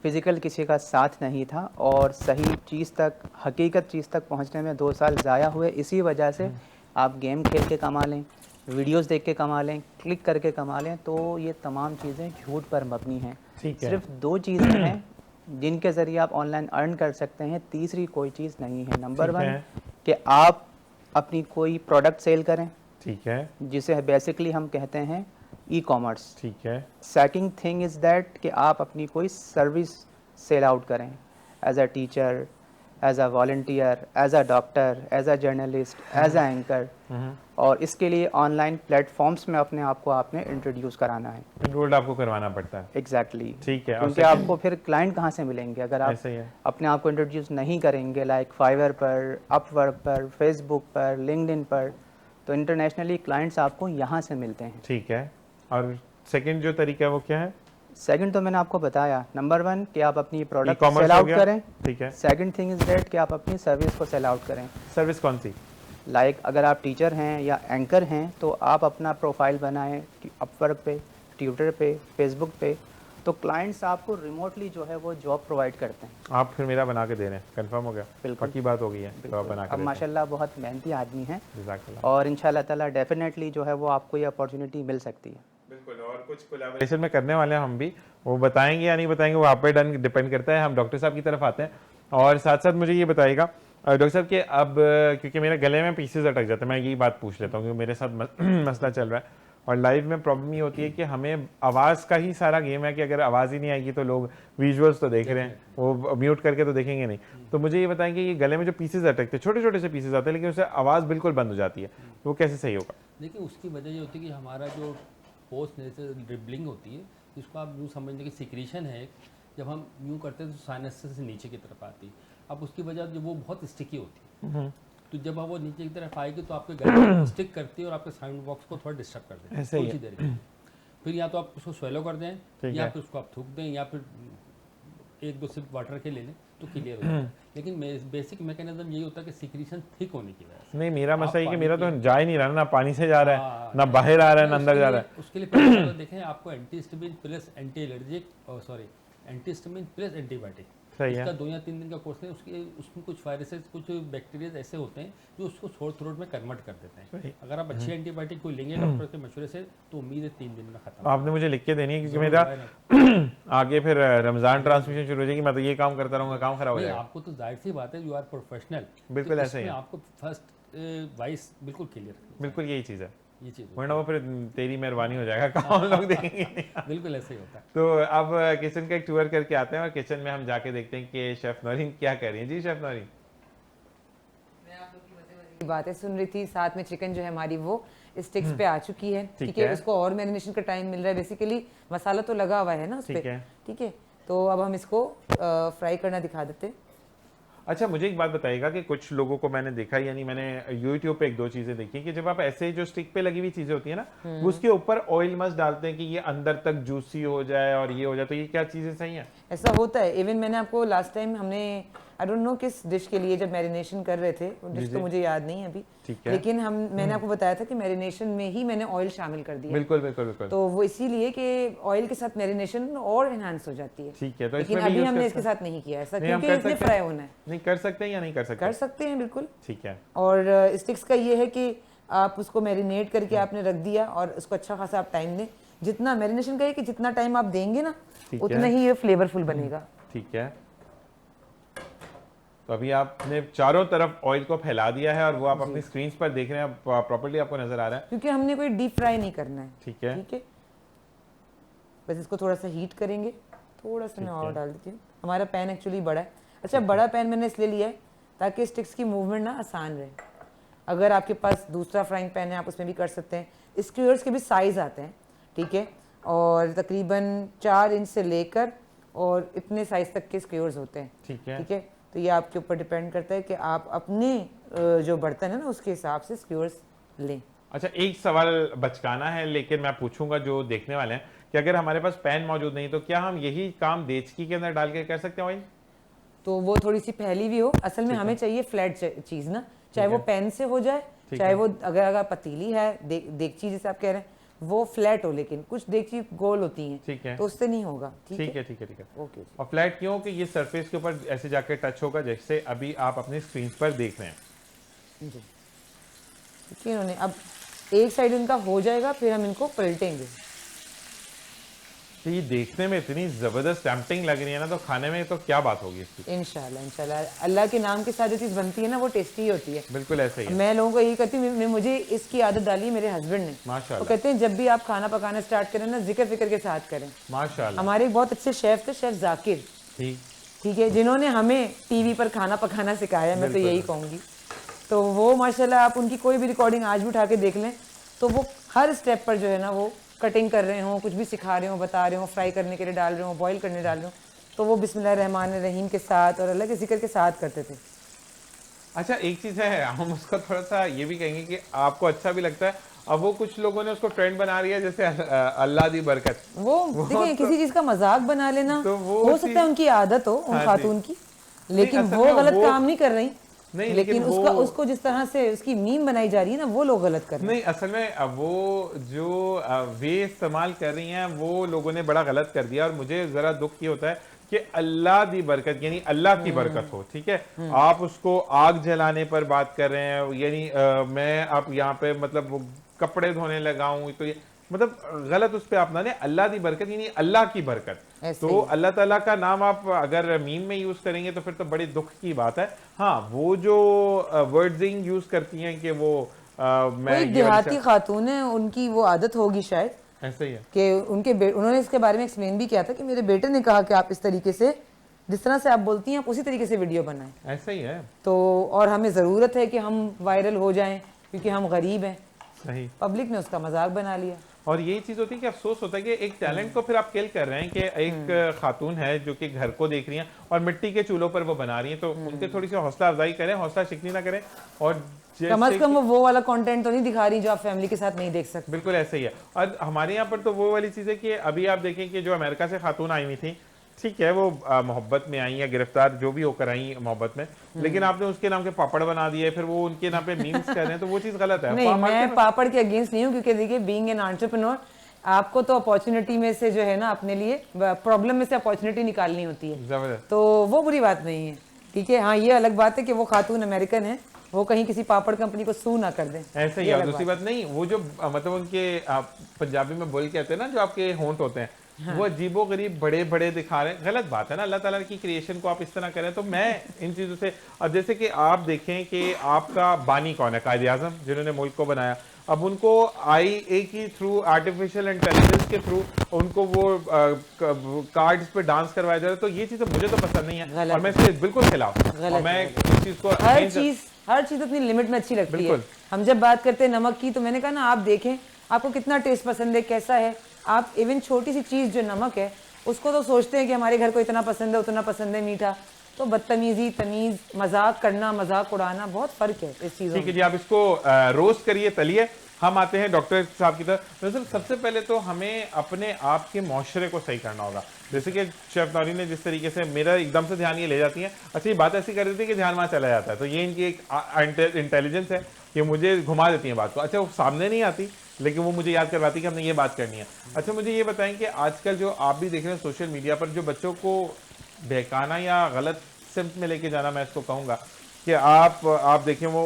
फ़िज़िकल किसी का साथ नहीं था और सही चीज़ तक, हकीकत चीज़ तक पहुंचने में 2 साल ज़ाया हुए। इसी वजह से आप गेम खेल के कमा लें, वीडियोस देख के कमा लें, क्लिक करके कमा लें, तो ये तमाम चीज़ें झूठ पर मबनी हैं। ठीक है। सिर्फ 2 चीज़ें हैं जिनके ज़रिए आप ऑनलाइन अर्न कर सकते हैं, तीसरी कोई चीज़ नहीं है। नंबर 1 कि आप अपनी कोई प्रोडक्ट सेल करें, ठीक है, जिसे बेसिकली हम कहते हैं ई कॉमर्स। ठीक है, सेकंड थिंग इज़ दैट कि आप अपनी कोई सर्विस सेल आउट करें, as a teacher, as a volunteer, as a doctor, as a journalist, as a anchor. और इसके लिए ऑनलाइन प्लेटफॉर्म्स में अपने आप को आपने इंट्रोड्यूस कराना है। एनरोल्ड आपको करवाना पड़ता है। एग्जैक्टली ठीक है। और क्योंकि second- आपको फिर क्लाइंट कहाँ से मिलेंगे अगर आप ऐसा ही है। अपने आप को इंट्रोड्यूस नहीं करेंगे, लाइक फाइवर पर, अपवर्क पर, फेसबुक पर, लिंक्डइन पर, तो इंटरनेशनली क्लाइंट्स आपको यहाँ से मिलते हैं। ठीक है। और सेकंड जो तरीका है वो क्या है? सेकंड तो मैंने आपको बताया, नंबर 1 कि आप अपनी प्रोडक्ट E-commerce सेल हो आउट गया। करें। ठीक है। सेकंड थिंग इज़ दैट कि आप अपनी सर्विस को सेल आउट करें। सर्विस कौन सी? लाइक अगर आप टीचर हैं या एंकर हैं तो आप अपना प्रोफाइल बनाएं अपवर्क पे, ट्विटर पे, फेसबुक पे, तो क्लाइंट्स आपको रिमोटली जो है वो जॉब प्रोवाइड करते हैं। आप फिर मेरा बना के दे रहे हैं, कंफर्म हो गया? बिल्कुल। पक्की बात हो गई है, तो आप बना के अब देते हैं। माशाल्लाह बहुत मेहनती आदमी हैं जज़ाकल्लाह। और इंशाल्लाह ताला डेफिनेटली जो है वो आपको ये अपॉर्चुनिटी मिल सकती है। बिल्कुल। और कुछ कोलैबोरेशन में करने वाले हैं हम भी, वो बताएंगे या नहीं बताएंगे वो आप पे डिपेंड करता है। हम डॉक्टर साहब की तरफ आते हैं और साथ साथ मुझे ये बताइएगा डॉक्टर साहब कि अब क्योंकि मेरे गले में पीसेज अटक जाते हैं, मैं यही बात पूछ लेता हूँ क्योंकि मेरे साथ मसला चल रहा है और लाइव में प्रॉब्लम ये होती है कि हमें आवाज़ का ही सारा गेम है कि अगर आवाज़ ही नहीं आएगी तो लोग विजुअल्स तो देख रहे हैं, वो म्यूट करके तो देखेंगे नहीं। तो मुझे ये बताएं कि ये गले में जो पीसेज अटकते हैं, छोटे छोटे से पीसेज आते हैं लेकिन उससे आवाज़ बिल्कुल बंद हो जाती है, तो वो कैसे सही होगा? देखिए उसकी वजह ये होती है कि हमारा जो पोस्ट नेचर ड्रिबलिंग होती है, जिसको आप यूँ समझने की सिक्रीशन है, जब हम यूँ करते हैं तो साइनस से नीचे की तरफ आती है। अब उसकी वजह जो वो बहुत स्टिकी होती है, तो जब वो नीचे की तरफ आएगी तो आपके गले में स्टिक करती है और आपके साउंड बॉक्स को थोड़ा डिस्टर्ब कर देती है ऐसे ही कुछ ही देर के लिए। फिर या तो आप उसको स्वेलो कर दें ठीक या है। फिर उसको आप थूक दें या फिर 1-2 सिप वाटर के ले लें तो क्लियर हो जाता है। लेकिन बेसिक मैकेनिज्म यही होता है कि सिक्रीशन थिक होने की वजह से। नहीं, मेरा मसला ये कि पानी मेरा तो पिए। जा ही नहीं रहा ना, पानी से जा रहा है हाँ, ना बाहर आ रहा है ना उसके अंदर जा लिए- रहा है। उसके लिए पहले तो देखें आपको antihistamine plus anti allergic antihistamine plus antibiotic, सही है। इसका 2 या 3 दिन का कोर्स है। उसमें कुछ वायरसेस, कुछ बैक्टीरिया ऐसे होते हैं जो उसको सोर थ्रोट में कन्वर्ट कर देते हैं। सही। अगर आप अच्छी एंटीबायोटिक कोई लेंगे डॉक्टर के मशवरे से तो उम्मीद है 3 दिन में खत्म। आपने मुझे लिख के देनी है क्योंकि जरूर मेरा बताएं ना। आगे फिर रमज़ान ट्रांसमिशन शुरू हो जाएगी, मैं तो ये काम करता रहूँगा, काम खराब हो नहीं, जाएगा। आपको तो जाहिर सी बात है, यू आर प्रोफेशनल, बिल्कुल ऐसे ही है। आपको फर्स्ट वाइस बिल्कुल क्लियर, बिल्कुल यही चीज़ है, ये चीज़ वरना वो फिर तेरी मेहरबानी हो जाएगा, काम लोग देखेंगे नहीं। बिल्कुल ऐसे ही होता है। तो अब किचन का एक टूर करके आते हैं और किचन में हम जाके देखते हैं कि शेफ नौरीन क्या कह रही है। जी शेफ नौरीन। मैं आप लोग की मजे की बातें सुन रही थी, साथ में चिकन जो है हमारी वो स्टिक्स पे आ चुकी है। ठीक है, है। उसको और मैरिनेशन का टाइम मिल रहा है। बेसिकली मसाला तो लगा हुआ है ना उस ठीक पे। है। ठीक है, तो अब हम इसको फ्राई करना दिखा देते हैं। अच्छा, मुझे एक बात बताइएगा कि कुछ लोगों को मैंने देखा, यानी मैंने यूट्यूब पे 1-2 चीजें देखी कि जब आप ऐसे जो स्टिक पे लगी हुई चीजें होती है ना, वो उसके ऊपर ऑयल मस्ट डालते हैं कि ये अंदर तक जूसी हो जाए और ये हो जाए, तो ये क्या चीजें सही हैं? ऐसा होता है। इवन मैंने आपको लास्ट टाइम हमने आई डोंट नो किस डिश के लिए जब मैरिनेशन कर रहे थे, डिश तो मुझे याद नहीं है अभी, ठीक है। लेकिन मैंने आपको बताया था कि मैरिनेशन में ही मैंने ऑयल शामिल कर दिया। बिल्कुल बिल्कुल बिल्कुल। तो वो इसीलिए कि ऑयल के साथ मैरिनेशन और एनहांस हो जाती है। ठीक है, तो लेकिन इसमें भी अभी use हमने कर इसके साथ नहीं किया ऐसा, नहीं, हम क्योंकि कर इसमें सकते फ्राई हैं। होना है। नहीं कर सकते हैं या नहीं कर सकते? कर सकते हैं बिल्कुल। ठीक है। और स्टिक्स का ये है कि आप उसको मैरिनेट करके आपने रख दिया और उसको अच्छा खासा आप टाइम दें। जितना मैरिनेशन का है कि जितना टाइम आप देंगे ना, ठीक उतना है। ही ये फ्लेवरफुल बनेगा। ठीक है, तो अभी आपने चारों तरफ ऑयल को फैला दिया है और वो आप अपनी स्क्रीन पर देख रहे हैं, प्रॉपर्ली आपको नजर आ रहा है। क्योंकि हमने कोई डीप फ्राई नहीं करना है। ठीक है। ठीक है, बस इसको थोड़ा सा हीट करेंगे। थोड़ा सा मैं और डाल देती हूँ, हमारा पैन एक्चुअली बड़ा है। अच्छा, बड़ा पैन मैंने इसलिए लिया है ताकि स्टिक्स की मूवमेंट ना आसान रहे। अगर आपके पास दूसरा फ्राइंग पैन है आप उसमें भी कर सकते हैं। स्क्यूअर्स के भी साइज़ आते हैं। ठीक है, और तकरीबन 4 इंच से लेकर और इतने साइज़ तक के स्क्यूअर्स होते हैं। ठीक है। ठीक है, तो ये आपके ऊपर डिपेंड करता है कि आप अपने जो बर्तन है ना उसके हिसाब से स्क्यूअर्स लें। अच्छा, एक सवाल बचकाना है लेकिन मैं पूछूंगा जो देखने वाले हैं कि अगर हमारे पास पैन मौजूद नहीं तो क्या हम यही काम देचकी के अंदर डाल के कर सकते हैं ऑयल? तो वो थोड़ी सी फैली हुई हो। असल में हमें चाहिए फ्लैट चीज़ ना, चाहे वो पैन से हो जाए, चाहे वो अगर पतीली है, देगची जिसे आप कह रहे हैं, वो फ्लैट हो। लेकिन कुछ देगची गोल होती हैं, ठीक है। तो उससे नहीं होगा। ठीक ठीक है, है, ठीक है, ठीक है। ओके जी। और फ्लैट क्यों? कि ये सरफेस के ऊपर ऐसे जाकर टच होगा जैसे अभी आप अपनी स्क्रीन पर देख रहे हैं। जी, ठीक है। इन्होंने अब एक साइड इनका हो जाएगा, फिर हम इनको पलटेंगे। तो ये देखने में इतनी जबरदस्त टेम्पटिंग लग रही है ना, तो खाने में तो क्या बात होगी इसकी? इंशाल्लाह इंशाल्लाह अल्लाह के नाम के साथ जो चीज़ बनती है ना वो टेस्टी होती है। बिल्कुल ऐसे ही है। मैं लोगों को यही कहती हूँ, मुझे इसकी आदत डाली है मेरे हस्बैंड ने। माशाल्लाह। वो कहते हैं जब भी आप खाना पकाना स्टार्ट करें ना, जिक्र फिक्र के साथ करें। माशाल्लाह। हमारे एक बहुत अच्छे शेफ थे, शेफ जाकिर। ठीक है, जिन्होंने हमें टीवी पर खाना पकाना सिखाया, मैं तो यही कहूँगी। तो वो माशाल्लाह आप उनकी कोई भी रिकॉर्डिंग आज भी उठा के देख लें तो वो हर स्टेप पर जो है ना वो कटिंग कर रहे हों, कुछ भी सिखा रहे हों, बता रहे हों, फ्राई करने के लिए डाल रहे हों, बॉईल करने डाल रहे हों, तो वो बिस्मिल्लाह रहमान रहीम के साथ और अल्लाह के जिक्र के साथ करते थे। अच्छा, एक चीज है, हम उसका थोड़ा सा ये भी कहेंगे कि आपको अच्छा भी लगता है, अब वो कुछ लोगों ने उसको ट्रेंड बना लिया, जैसे अल्लाह दी बरकत। वो देखिए किसी चीज का मजाक बना लेना तो वो हो सकता है उनकी आदत हो उन हाँ खातून की, लेकिन असल वो में गलत वो- काम नहीं कर रही। नहीं, लेकिन उसको जिस तरह से उसकी मीम बनाई जा रही है ना, वो लोग गलत कर रहे हैं। नहीं, असल में वो जो वे इस्तेमाल कर रही हैं वो लोगों ने बड़ा गलत कर दिया, और मुझे जरा दुख ये होता है कि अल्लाह दी बरकत यानी अल्लाह की बरकत हो, ठीक है, आप उसको आग जलाने पर बात कर रहे हैं, यानी मैं आप यहाँ पे मतलब वो कपड़े धोने लगाऊं, तो ये मतलब गलत उस पे आप ना लें, अल्लाह दी बरकत यानी अल्लाह की बरकत। ऐसे तो अल्लाह ताला का नाम आप अगर मीम में यूज करेंगे तो फिर तो बड़ी दुख की बात है। हाँ, वो जो वर्डिंग यूज करती हैं कि वो मैं कोई ये देहाती खातून है, उनकी वो आदत होगी शायद ऐसा ही है। कि उन्होंने इसके बारे में एक्सप्लेन भी किया था कि मेरे बेटे ने कहा कि आप इस तरीके से जिस तरह से आप बोलती हैं आप उसी तरीके से वीडियो बनाएं। ऐसा ही है। तो और हमें ज़रूरत है कि हम वायरल हो जाएं क्योंकि हम गरीब हैं। सही। पब्लिक ने उसका मजाक बना लिया। और यही चीज होती है कि अफसोस होता है कि एक टैलेंट को फिर आप किल कर रहे हैं कि एक खातून है जो कि घर को देख रही हैं और मिट्टी के चूल्हों पर वो बना रही हैं, तो उनके थोड़ी सी हौसला अफजाई करें, हौसला शिकनी ना करें। और कम से कम वो वाला कंटेंट तो नहीं दिखा रही जो आप फैमिली के साथ नहीं देख सकते। बिल्कुल ऐसे ही है। और हमारे यहाँ पर तो वो वाली चीज है कि अभी आप देखें कि जो अमेरिका से खातून आई हुई थी, ठीक है, वो मोहब्बत में आई या गिरफ्तार जो भी होकर आई मोहब्बत में, लेकिन आपने उसके नाम के पापड़ बना दिए, फिर वो उनके नाम पे मीम्स कर रहे हैं, तो वो चीज गलत है। नहीं, मैं पापड़ के अगेंस्ट नहीं हूँ, क्योंकि देखिए बीइंग एन एंटरप्रेन्योर आपको तो अपॉर्चुनिटी में से जो है ना अपने लिए प्रॉब्लम में से अपॉर्चुनिटी निकालनी होती है, जबरदस्त। तो वो बुरी बात नहीं है। ठीक है, हाँ ये अलग बात है कि वो खातून अमेरिकन है, वो कहीं किसी पापड़ कंपनी को सू ना कर दें, ऐसे ही है। दूसरी बात नहीं, वो जो मतलब उनके पंजाबी में बोल कहते हैं ना, जो आपके होंठ होते हैं, हाँ। वो अजीबो गरीब बड़े बड़े दिखा रहे हैं, गलत बात है ना। अल्लाह ताला की क्रिएशन को आप इस तरह करें, तो मैं इन चीजों से, अब जैसे कि आप देखें कि आपका बानी कौन है, कायदे आजम जिन्होंने मुल्क को बनाया, अब उनको IA की थ्रू आर्टिफिशियल इंटेलिजेंस के थ्रू उनको वो कार्ड्स पे डांस करवाया जा रहा है, तो ये चीजें मुझे तो पसंद नहीं है और मैं इसके बिल्कुल खिलाफ हूं। और मैं इस चीज को हर चीज अपनी लिमिट में अच्छी लगती है। हम जब बात करते हैं नमक की, तो मैंने कहा ना, आप देखें आपको कितना टेस्ट पसंद है, कैसा है, आप इवन छोटी सी चीज जो नमक है उसको तो सोचते हैं कि हमारे घर को इतना पसंद है, उतना पसंद है मीठा। तो बदतमीजी, तमीज, मजाक करना, मजाक उड़ाना, बहुत फर्क है इस चीजों में। ठीक है जी, आप इसको रोस्ट करिए, तलिए। हम आते हैं डॉक्टर साहब की तरफ। दरअसल सबसे पहले तो हमें अपने आप के मुआशरे को सही करना होगा। जैसे कि शेफ नौरीन ने जिस तरीके से मेरा एकदम से ध्यान ये ले जाती है, अच्छा ये बात ऐसी कर देती है कि ध्यान वहाँ चला जाता है, तो ये इनकी एक इंटेलिजेंस है कि मुझे घुमा देती है बात को। अच्छा, वो सामने नहीं आती लेकिन वो मुझे याद करवाती कि हमने ये बात करनी है। अच्छा, मुझे ये बताएं कि आजकल जो आप भी देख रहे हैं सोशल मीडिया पर, जो बच्चों को बहकाना या गलत सिम्त में लेके जाना, मैं इसको कहूँगा कि आप देखें वो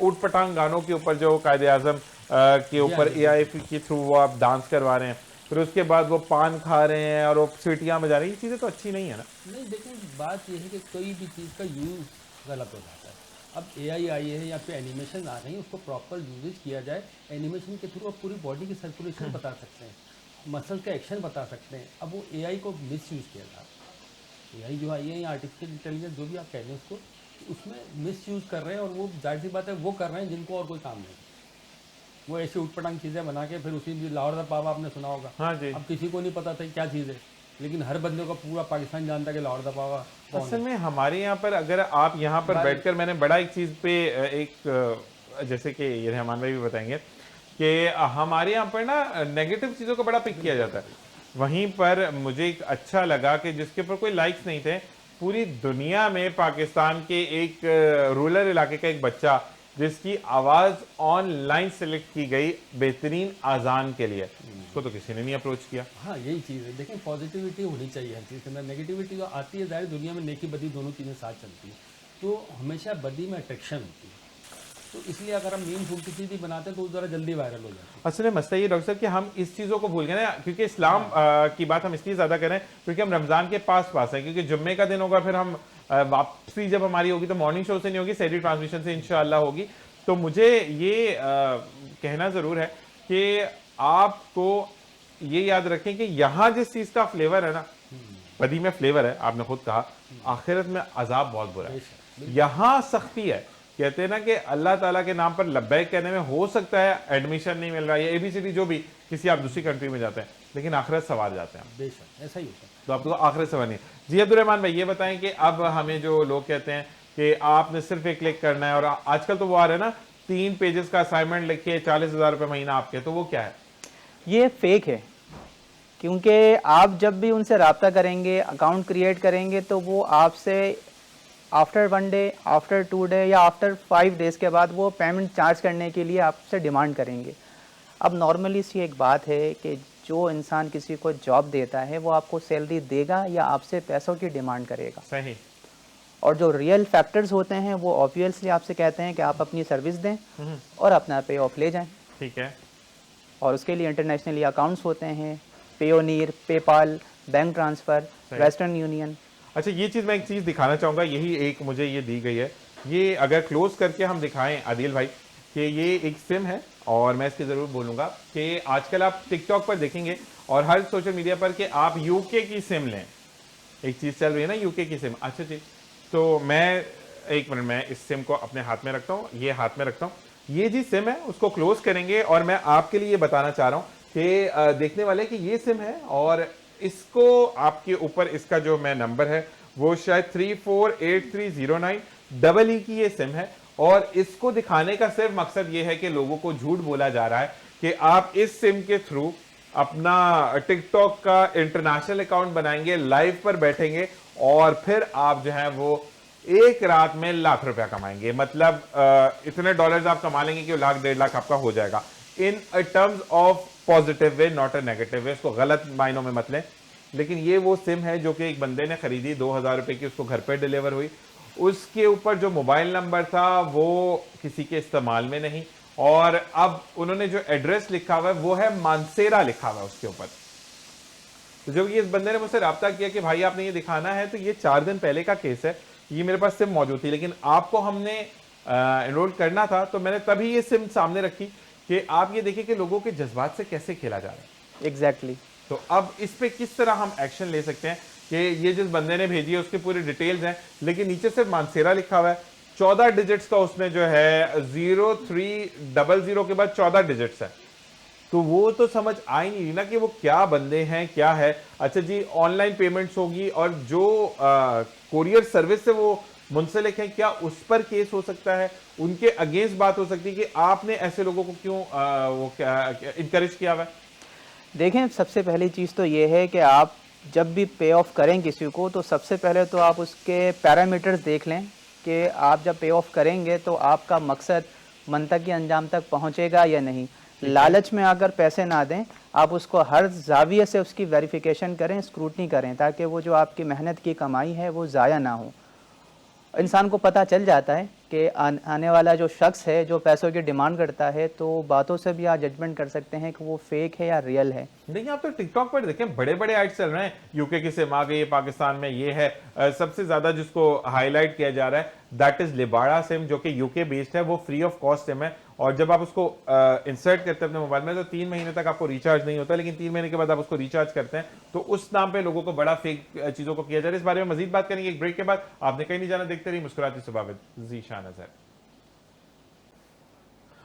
ऊट पटांग गानों के ऊपर जो कायदे आजम के ऊपर AI के थ्रू वो आप डांस करवा रहे हैं, फिर उसके बाद वो पान खा रहे हैं और वो सीटियाँ बजा रहे हैं, ये चीज़ें तो अच्छी नहीं है ना। नहीं, देखो बात ये है कि कोई भी चीज़ का यूज़ गलत हो जाता है। अब AI आई है या फिर एनिमेशन आ रही है, उसको प्रॉपर यूजेज किया जाए। एनिमेशन के थ्रू आप पूरी बॉडी की सर्कुलेशन बता सकते हैं, मसल का एक्शन बता सकते हैं। अब वो AI को मिस यूज़ किया जा रहा है। AI जो आई है या आर्टिफिशियल इंटेलिजेंस जो भी आप कह रहे हैं उसको, उसमें मिस यूज़ कर रहे हैं, और वो जाहिर सी बात है वो कर रहे हैं जिनको और कोई काम नहीं। वो ऐसी उटपटांग चीज़ें बना के फिर उसी लाहौर दा पावा आपने सुना होगा। हाँ जी। अब किसी को नहीं पता था क्या चीज़ है, लेकिन हर बंदे को पूरा पाकिस्तान जानता है कि लाहौर दा पावा कौन है। असल में हमारे यहाँ पर अगर आप यहाँ पर बैठकर, मैंने बड़ा एक चीज़ पे एक जैसे कि ये रहमान भाई भी बताएंगे कि हमारे यहाँ पर ना नेगेटिव चीज़ों को बड़ा पिक किया जाता है। वहीं पर मुझे एक अच्छा लगा कि जिसके ऊपर कोई लाइक्स नहीं थे, पूरी दुनिया में पाकिस्तान के एक रूरल इलाके का एक बच्चा जिसकी आवाज़ ऑनलाइन सेलेक्ट की गई बेहतरीन आज़ान के लिए, उसको तो किसी ने नहीं अप्रोच किया। हाँ, यही चीज़ है। देखिए पॉजिटिविटी होनी चाहिए हर चीज़ के अंदर। नेगेटिविटी जो आती है, ज़ाहिर दुनिया में नेकी बदी दोनों चीज़ें साथ चलती हैं, तो हमेशा बदी में अट्रैक्शन होती है। तो इसलिए अगर हम मीम फूल की चीज़ भी बनाते हैं तो ज़रा जल्दी वायरल हो जाती है। असल में मसला ये डॉक्टर साहब कि हम इस चीज़ों को भूल गए ना, क्योंकि इस्लाम की बात हम इसलिए ज़्यादा करें क्योंकि हम रमज़ान के पास हैं, क्योंकि जुम्मे का दिन होगा, फिर हम वापसी जब हमारी होगी तो मॉर्निंग शो से नहीं होगी, सहरी ट्रांसमिशन से इंशाअल्लाह होगी। तो मुझे ये कहना ज़रूर है कि आपको ये याद रखें कि यहाँ जिस चीज़ का फ्लेवर है ना, पदी में फ्लेवर है, आपने खुद कहा, आखिरत में अजाब बहुत बुरा है। यहाँ सख्ती है, कहते हैं ना कि अल्लाह ताला के नाम पर लब्बैक कहने में हो सकता है एडमिशन नहीं मिल रहा है, ABCD जो भी, किसी आप दूसरी कंट्री में जाते हैं, लेकिन आखिरत सवार जाते हैं। बेशक ऐसा ही होता है। तो आपको आखिरत सवार नहीं। जी अब्दुर्रहमान भाई, ये बताएं कि अब हमें जो लोग कहते हैं कि आपने सिर्फ एक क्लिक करना है, और आजकल तो वो आ रहा है ना 3 पेजेस का असाइनमेंट लिख के 40,000 रुपये महीना आपके, तो वो क्या है? ये फेक है, क्योंकि आप जब भी उनसे रब्ता करेंगे, अकाउंट क्रिएट करेंगे, तो वो आपसे आफ्टर 1 डे, आफ्टर 2 डे या आफ्टर 5 डेज़ के बाद वो पेमेंट चार्ज करने के लिए आपसे डिमांड करेंगे। अब नॉर्मली सी एक बात है कि जो इंसान किसी को जॉब देता है वो आपको सैलरी देगा या आपसे पैसों की डिमांड करेगा। सही। और जो रियल फैक्टर्स होते हैं वो ऑब्वियसली आपसे कहते हैं कि आप अपनी सर्विस दें और अपना पे ऑफ ले जाएं। ठीक है। और उसके लिए इंटरनेशनली अकाउंट्स होते हैं, Payoneer, PayPal, bank transfer, western union. अच्छा, ये चीज़ मैं एक चीज़ दिखाना चाहूँगा, यही एक मुझे ये दी गई है, ये अगर क्लोज करके हम दिखाएं आदिल भाई कि ये एक सिम है, और मैं इसकी ज़रूर बोलूँगा कि आजकल आप टिकटॉक पर देखेंगे और हर सोशल मीडिया पर कि आप यूके की सिम लें, एक चीज़ चल रही है ना यूके की सिम। अच्छा जी, तो मैं एक मिनट में इस सिम को अपने हाथ में रखता हूँ, ये हाथ में रखता हूँ, ये जी सिम है, उसको क्लोज करेंगे और मैं आपके लिए ये बताना चाह रहा हूँ कि देखने वाले कि ये सिम है, और इसको आपके ऊपर इसका जो मैं नंबर है वो शायद 348309 डबल ई की ये सिम है, और इसको दिखाने का सिर्फ मकसद ये है कि लोगों को झूठ बोला जा रहा है कि आप इस सिम के थ्रू अपना टिकटॉक का इंटरनेशनल अकाउंट बनाएंगे, लाइव पर बैठेंगे और फिर आप जो है वो एक रात में लाख रुपया कमाएंगे। मतलब इतने डॉलर्स आप कमा लेंगे कि लाख 1.5 लाख आपका हो जाएगा, in terms of positive way, not a negative way. इसको गलत मायनों में मत लें, लेकिन ये वो सिम है जो कि एक बंदे ने खरीदी, 2000 रुपए की, उसको घर पे डिलीवर हुई। उसके ऊपर जो मोबाइल नंबर था वो किसी के इस्तेमाल में नहीं, और अब उन्होंने जो एड्रेस लिखा हुआ है वो है मानसेरा लिखा हुआ है उसके ऊपर। तो जब ये इस बंदे ने मुझसे रब्ता किया कि भाई आपने ये दिखाना है, तो ये 4 दिन पहले का केस है, ये मेरे पास सिम मौजूद थी, लेकिन आपको हमने एनरोल करना था, तो मैंने तभी ये सिम सामने रखी कि आप ये देखिए कि लोगों के जज्बात से कैसे खेला जा रहा है। एग्जैक्टली। तो अब इस पे किस तरह हम एक्शन ले सकते हैं कि ये जिस बंदे ने भेजी है उसकी पूरी डिटेल्स हैं, लेकिन नीचे सिर्फ मानसेरा लिखा हुआ है, 14 डिजिट्स का उसमें जो है 0300 के बाद 14 डिजिट्स है, तो वो तो समझ आ ही नहीं ना कि वो क्या बंदे हैं, क्या है। अच्छा जी, ऑनलाइन पेमेंट्स होगी, और जो कोरियर सर्विस से वो मुंसलिक है, क्या उस पर केस हो सकता है, उनके अगेंस्ट बात हो सकती है कि आपने ऐसे लोगों को क्यों वो क्या इनकरेज किया हुआ है? देखें, सबसे पहली चीज़ तो ये है कि आप जब भी पे ऑफ करें किसी को, तो सबसे पहले तो आप उसके पैरामीटर्स देख लें कि आप जब पे ऑफ करेंगे तो आपका मकसद मंतकी अंजाम तक पहुंचेगा या नहीं। लालच में आकर पैसे ना दें, आप उसको हर जाविये से उसकी वेरिफिकेशन करें, स्क्रूटनी करें, ताकि वो जो आपकी मेहनत की कमाई है वो ज़ाया ना हो। इंसान को पता चल जाता है कि आने वाला जो शख्स है जो पैसों की डिमांड करता है, तो बातों से भी आप जजमेंट कर सकते हैं कि वो फेक है या रियल है। नहीं, आप तो टिकटॉक पर देखें, बड़े बड़े एड्स चल रहे हैं, यूके की सिम आ गई है, पाकिस्तान में ये है, सबसे ज्यादा जिसको हाईलाइट किया जा रहा है दैट इज लिबाड़ा सिम, जो कि यूके बेस्ड है, वो फ्री ऑफ कॉस्ट सिम है, और जब आप उसको इंसर्ट करते हैं अपने मोबाइल में तो 3 महीने तक आपको रिचार्ज नहीं होता, लेकिन 3 महीने के बाद आप उसको रिचार्ज करते हैं, तो उस नाम पे लोगों को बड़ा फेक चीजों को किया जा रहा है। इस बारे में मजीद बात करेंगे एक ब्रेक के बाद। आपने कहीं नहीं जाना, देखते रहिए मुस्कुराती सुबह विद ज़ीशान अज़हर।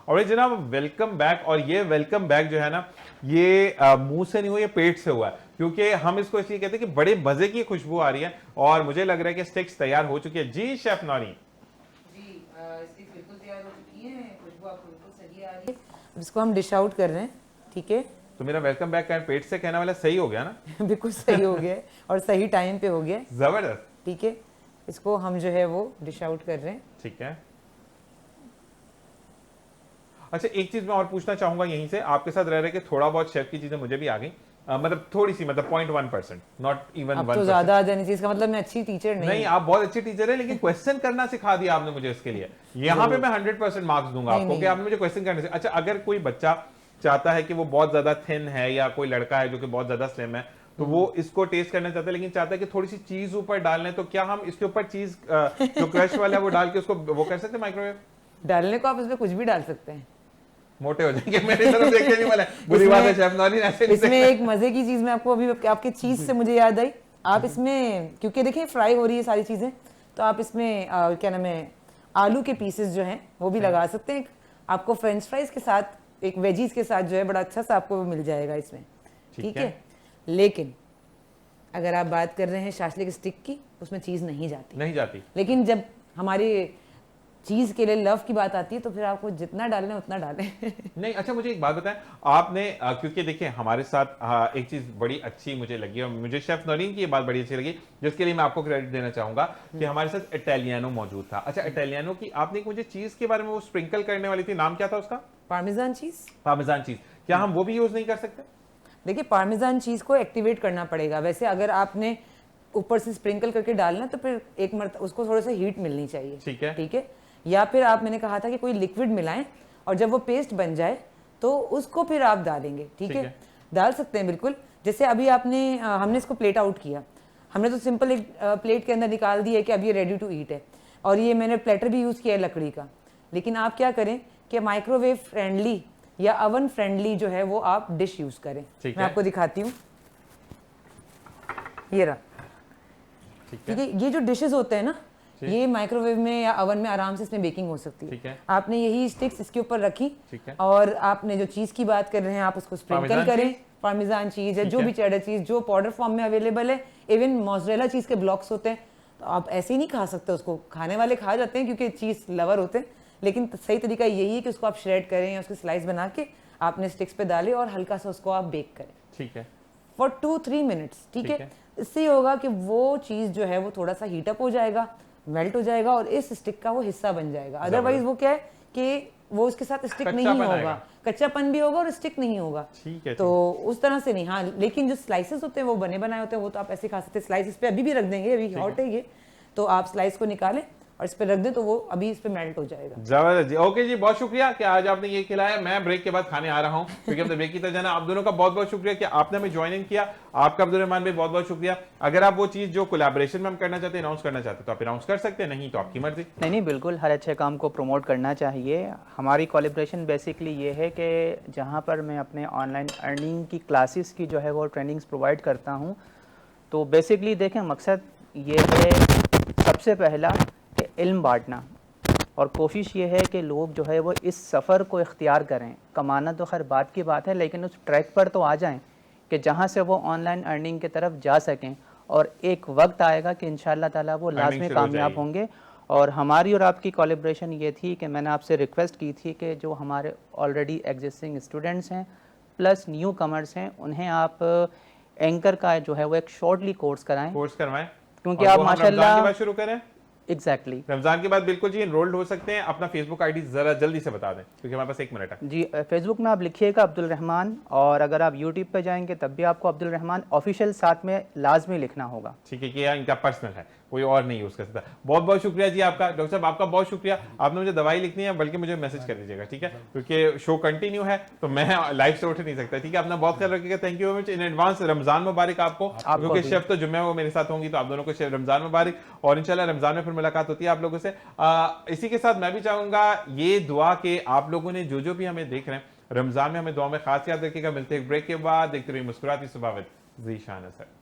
और जनाब, वेलकम बैक। और ये वेलकम बैक जो है ना, ये मुंह से नहीं हुआ, ये पेट से हुआ है, क्योंकि हम इसको इसलिए कहते हैं कि बड़े मजे की खुशबू आ रही है, और मुझे लग रहा है कि स्टिक्स तैयार हो चुकी है। जी शेफ नौरी जी, स्टिक्स बिल्कुल तैयार हो चुकी हैं, खुशबू आपको बिल्कुल सही आ रही है। अब इसको हम डिश आउट कर रहे हैं, ठीक है? तो मेरा वेलकम बैक का पेट से कहने वाला सही हो गया ना? बिल्कुल सही हो गया और सही टाइम पे हो गया, जबरदस्त। ठीक है? इसको हम जो है वो डिश आउट कर रहे हैं। ठीक है। अच्छा, एक चीज मैं और पूछना चाहूंगा यहीं से, आपके साथ रह रहे कि थोड़ा बहुत शेफ की चीजें मुझे भी आ गई, मतलब थोड़ी सी, मतलब 0.1%, नॉट इवन 1%। अब तो ज्यादा आ जानी चाहिए, इसका मतलब मैं अच्छी टीचर नहीं, आप बहुत अच्छी टीचर है, लेकिन क्वेश्चन करना सिखा दिया आपने मुझे इसके लिए। यहाँ पे मैं 100% मार्क्स दूंगा आपको कि आपने मुझे क्वेश्चन करने से। अच्छा, अगर कोई बच्चा चाहता है कि वो बहुत ज्यादा थिन है, या कोई लड़का है जो कि बहुत ज्यादा स्लिम है, तो वो इसको टेस्ट करना चाहता है, लेकिन चाहता है कि थोड़ी सी चीज ऊपर डालने, तो क्या हम इसके ऊपर चीज जो क्रश वाला है वो डाल के उसको वो कर सकते हैं माइक्रोवेव? डालने को आप इसमें कुछ भी डाल सकते हैं, मोटे हो जाएंगे। मेरी तरफ देखने नहीं वाला, बुरी बात है शेफ नौरी, ऐसे नहीं। इसमें एक मजे की चीज मैं आपको अभी आपके चीज से मुझे याद आई, आप इसमें क्योंकि देखिए फ्राई हो रही है सारी चीज़ें, तो आप इसमें क्या नाम है, आलू के पीसेस जो हैं वो भी लगा सकते हैं। आपको फ्रेंच फ्राइज के साथ, एक वेजीज के साथ जो है बड़ा अच्छा सा आपको मिल जाएगा इसमें, ठीक है। लेकिन अगर आप बात कर रहे हैं शाशलिक स्टिक की, उसमें चीज़ नहीं जाती। लेकिन जब हमारी चीज़ के लिए लव की बात आती है तो फिर आपको जितना डालना है उतना डालें। नहीं, अच्छा मुझे एक बात बताएं, आपने क्योंकि देखिए हमारे साथ एक चीज बड़ी अच्छी मुझे लगी और मुझे शेफ नौरीन की ये बात बड़ी अच्छी लगी, जिसके लिए मैं आपको क्रेडिट देना चाहूंगा कि हमारे साथ इटालियानो मौजूद था। अच्छा, इटालियानो की आपने मुझे चीज के बारे में वो स्प्रिंकल करने वाली थी, नाम क्या था उसका? पार्मेजान चीज़। पार्मेजान चीज, क्या हम वो भी यूज नहीं कर सकते? देखिए पार्मेजान चीज़ को एक्टिवेट करना पड़ेगा। वैसे अगर आपने ऊपर से स्प्रिंकल करके डालना तो फिर एक मरतबा उसको थोड़ा सा हीट मिलनी चाहिए, ठीक है। या फिर आप, मैंने कहा था कि कोई लिक्विड मिलाएं और जब वो पेस्ट बन जाए तो उसको फिर आप डालेंगे, ठीक है। डाल सकते हैं बिल्कुल। जैसे अभी हमने इसको प्लेट आउट किया, हमने तो सिंपल एक प्लेट के अंदर निकाल दिया कि अब ये रेडी टू ईट है, और ये मैंने प्लेटर भी यूज़ किया है लकड़ी का। लेकिन आप क्या करें कि माइक्रोवेव फ्रेंडली या अवन फ्रेंडली जो है वो आप डिश यूज़ करें। मैं आपको दिखाती हूँ, ये रहा, ठीक है। ये जो डिशेस होते हैं ना, ये माइक्रोवेव में या अवन में आराम से इसमें बेकिंग हो सकती है। आपने यही स्टिक्स इसके ऊपर रखी और आपने जो चीज़ की बात कर रहे हैं आप उसको स्प्रिंकल करें। पार्मेजान चीज़ है, जो भी चेडर चीज़ जो पाउडर फॉर्म में अवेलेबल है, इवन मोज़रेला चीज़ के ब्लॉक्स होते हैं, तो आप ऐसे ही नहीं खा सकते उसको। खाने वाले खा जाते हैं क्योंकि चीज़ लवर होते हैं, लेकिन सही तरीका यही है कि उसको आप श्रेड करें या उसकी स्लाइस बना के आपने स्टिक्स पे डालें और हल्का सा उसको आप बेक करें, ठीक है, फॉर 2-3 मिनट्स, ठीक है। इससे होगा कि वो चीज़ जो है वो थोड़ा सा हीटअप हो जाएगा, मेल्ट हो जाएगा और इस स्टिक का वो हिस्सा बन जाएगा। अदरवाइज वो क्या है कि वो उसके साथ स्टिक नहीं होगा, कच्चापन भी होगा और स्टिक नहीं होगा, ठीक है। तो उस तरह से नहीं। हाँ, लेकिन जो स्लाइसेस होते हैं वो बने बनाए होते हैं, वो तो आप ऐसे खा सकते हैं। स्लाइस इस पे अभी भी रख देंगे, अभी हॉट है ये, तो आप स्लाइस को निकालें और इस पे रख दें तो वो अभी इस पे मेल्ट हो जाएगा। जबरदस्त जी, ओके जी, बहुत शुक्रिया कि आज आपने ये खिलाया। मैं ब्रेक के बाद खाने आ रहा हूँ क्योंकि हम तो ब्रेक की तरह जाना। आप दोनों का बहुत बहुत शुक्रिया कि आपने हमें ज्वाइन इन किया। आपका अब्दुल रहमान भाई बहुत बहुत शुक्रिया। अगर आप वो चीज जो कोलैबोरेशन में हम करना चाहते हैं, अनाउंस करना चाहते हैं, तो आप अनाउंस कर सकते हैं, नहीं तो आपकी मर्जी। नहीं, बिल्कुल, हर अच्छे काम को प्रमोट करना चाहिए। हमारी कोलैबोरेशन बेसिकली ये है कि जहाँ पर मैं अपने ऑनलाइन अर्निंग की क्लासेस की जो है वो ट्रेनिंग्स प्रोवाइड करता हूँ, तो बेसिकली देखें मकसद ये है सबसे पहला कि इल्म बांटना, और कोशिश ये है कि लोग जो है वो इस सफ़र को इख्तियार करें। कमाना तो खैर बात की बात है, लेकिन उस ट्रैक पर तो आ जाएं कि जहाँ से वो ऑनलाइन अर्निंग की तरफ जा सकें, और एक वक्त आएगा कि इंशाअल्लाह ताला वो लाज़मी कामयाब होंगे। और हमारी और आपकी कोलैबोरेशन ये थी कि मैंने आपसे रिक्वेस्ट की थी कि जो हमारे ऑलरेडी एग्जिस्टिंग स्टूडेंट्स हैं प्लस न्यू कमर्स हैं, उन्हें आप एंकर का जो है वो एक शॉर्टली कोर्स करवाएं, क्योंकि आप माशाल्लाह शुरू करें। एग्जैक्टली रमजान के बाद बिल्कुल जी एनरोल्ड हो सकते हैं। अपना फेसबुक आईडी जरा जल्दी से बता दें क्योंकि हमारे पास 1 मिनट है जी। फेसबुक में आप लिखिएगा अब्दुल रहमान, और अगर आप यूट्यूब पे जाएंगे तब भी आपको अब्दुल रहमान ऑफिशियल साथ में लाजमी लिखना होगा, ठीक है, कि इनका पर्सनल है, कोई और नहीं यूज कर सकता। बहुत बहुत शुक्रिया जी आपका। डॉक्टर साहब आपका बहुत शुक्रिया। आपने मुझे दवाई लिखनी है, बल्कि मुझे मैसेज कर दीजिएगा, ठीक है, क्योंकि शो कंटिन्यू है तो मैं लाइव से उठ नहीं सकता, ठीक है। अपना बहुत ख्याल रखिएगा। Thank you very much in advance. Ramzan मुबारक आपको, क्योंकि शेफ तो जुम्मे वो मेरे साथ होंगी, तो आप दोनों को शेफ रमजान मुबारक, और इंशाल्लाह रमजान में फिर मुलाकात होती है आप लोगों से। इसी के साथ मैं भी चाहूंगा ये दुआ के आप लोगों ने जो भी हमें देख रहे हैं रमजान में हमें दुआ में खास याद रखिएगा। मिलते हैं ब्रेक के बाद। देखते रहिए मुस्कुराती सुबह विद ज़ीशान असद।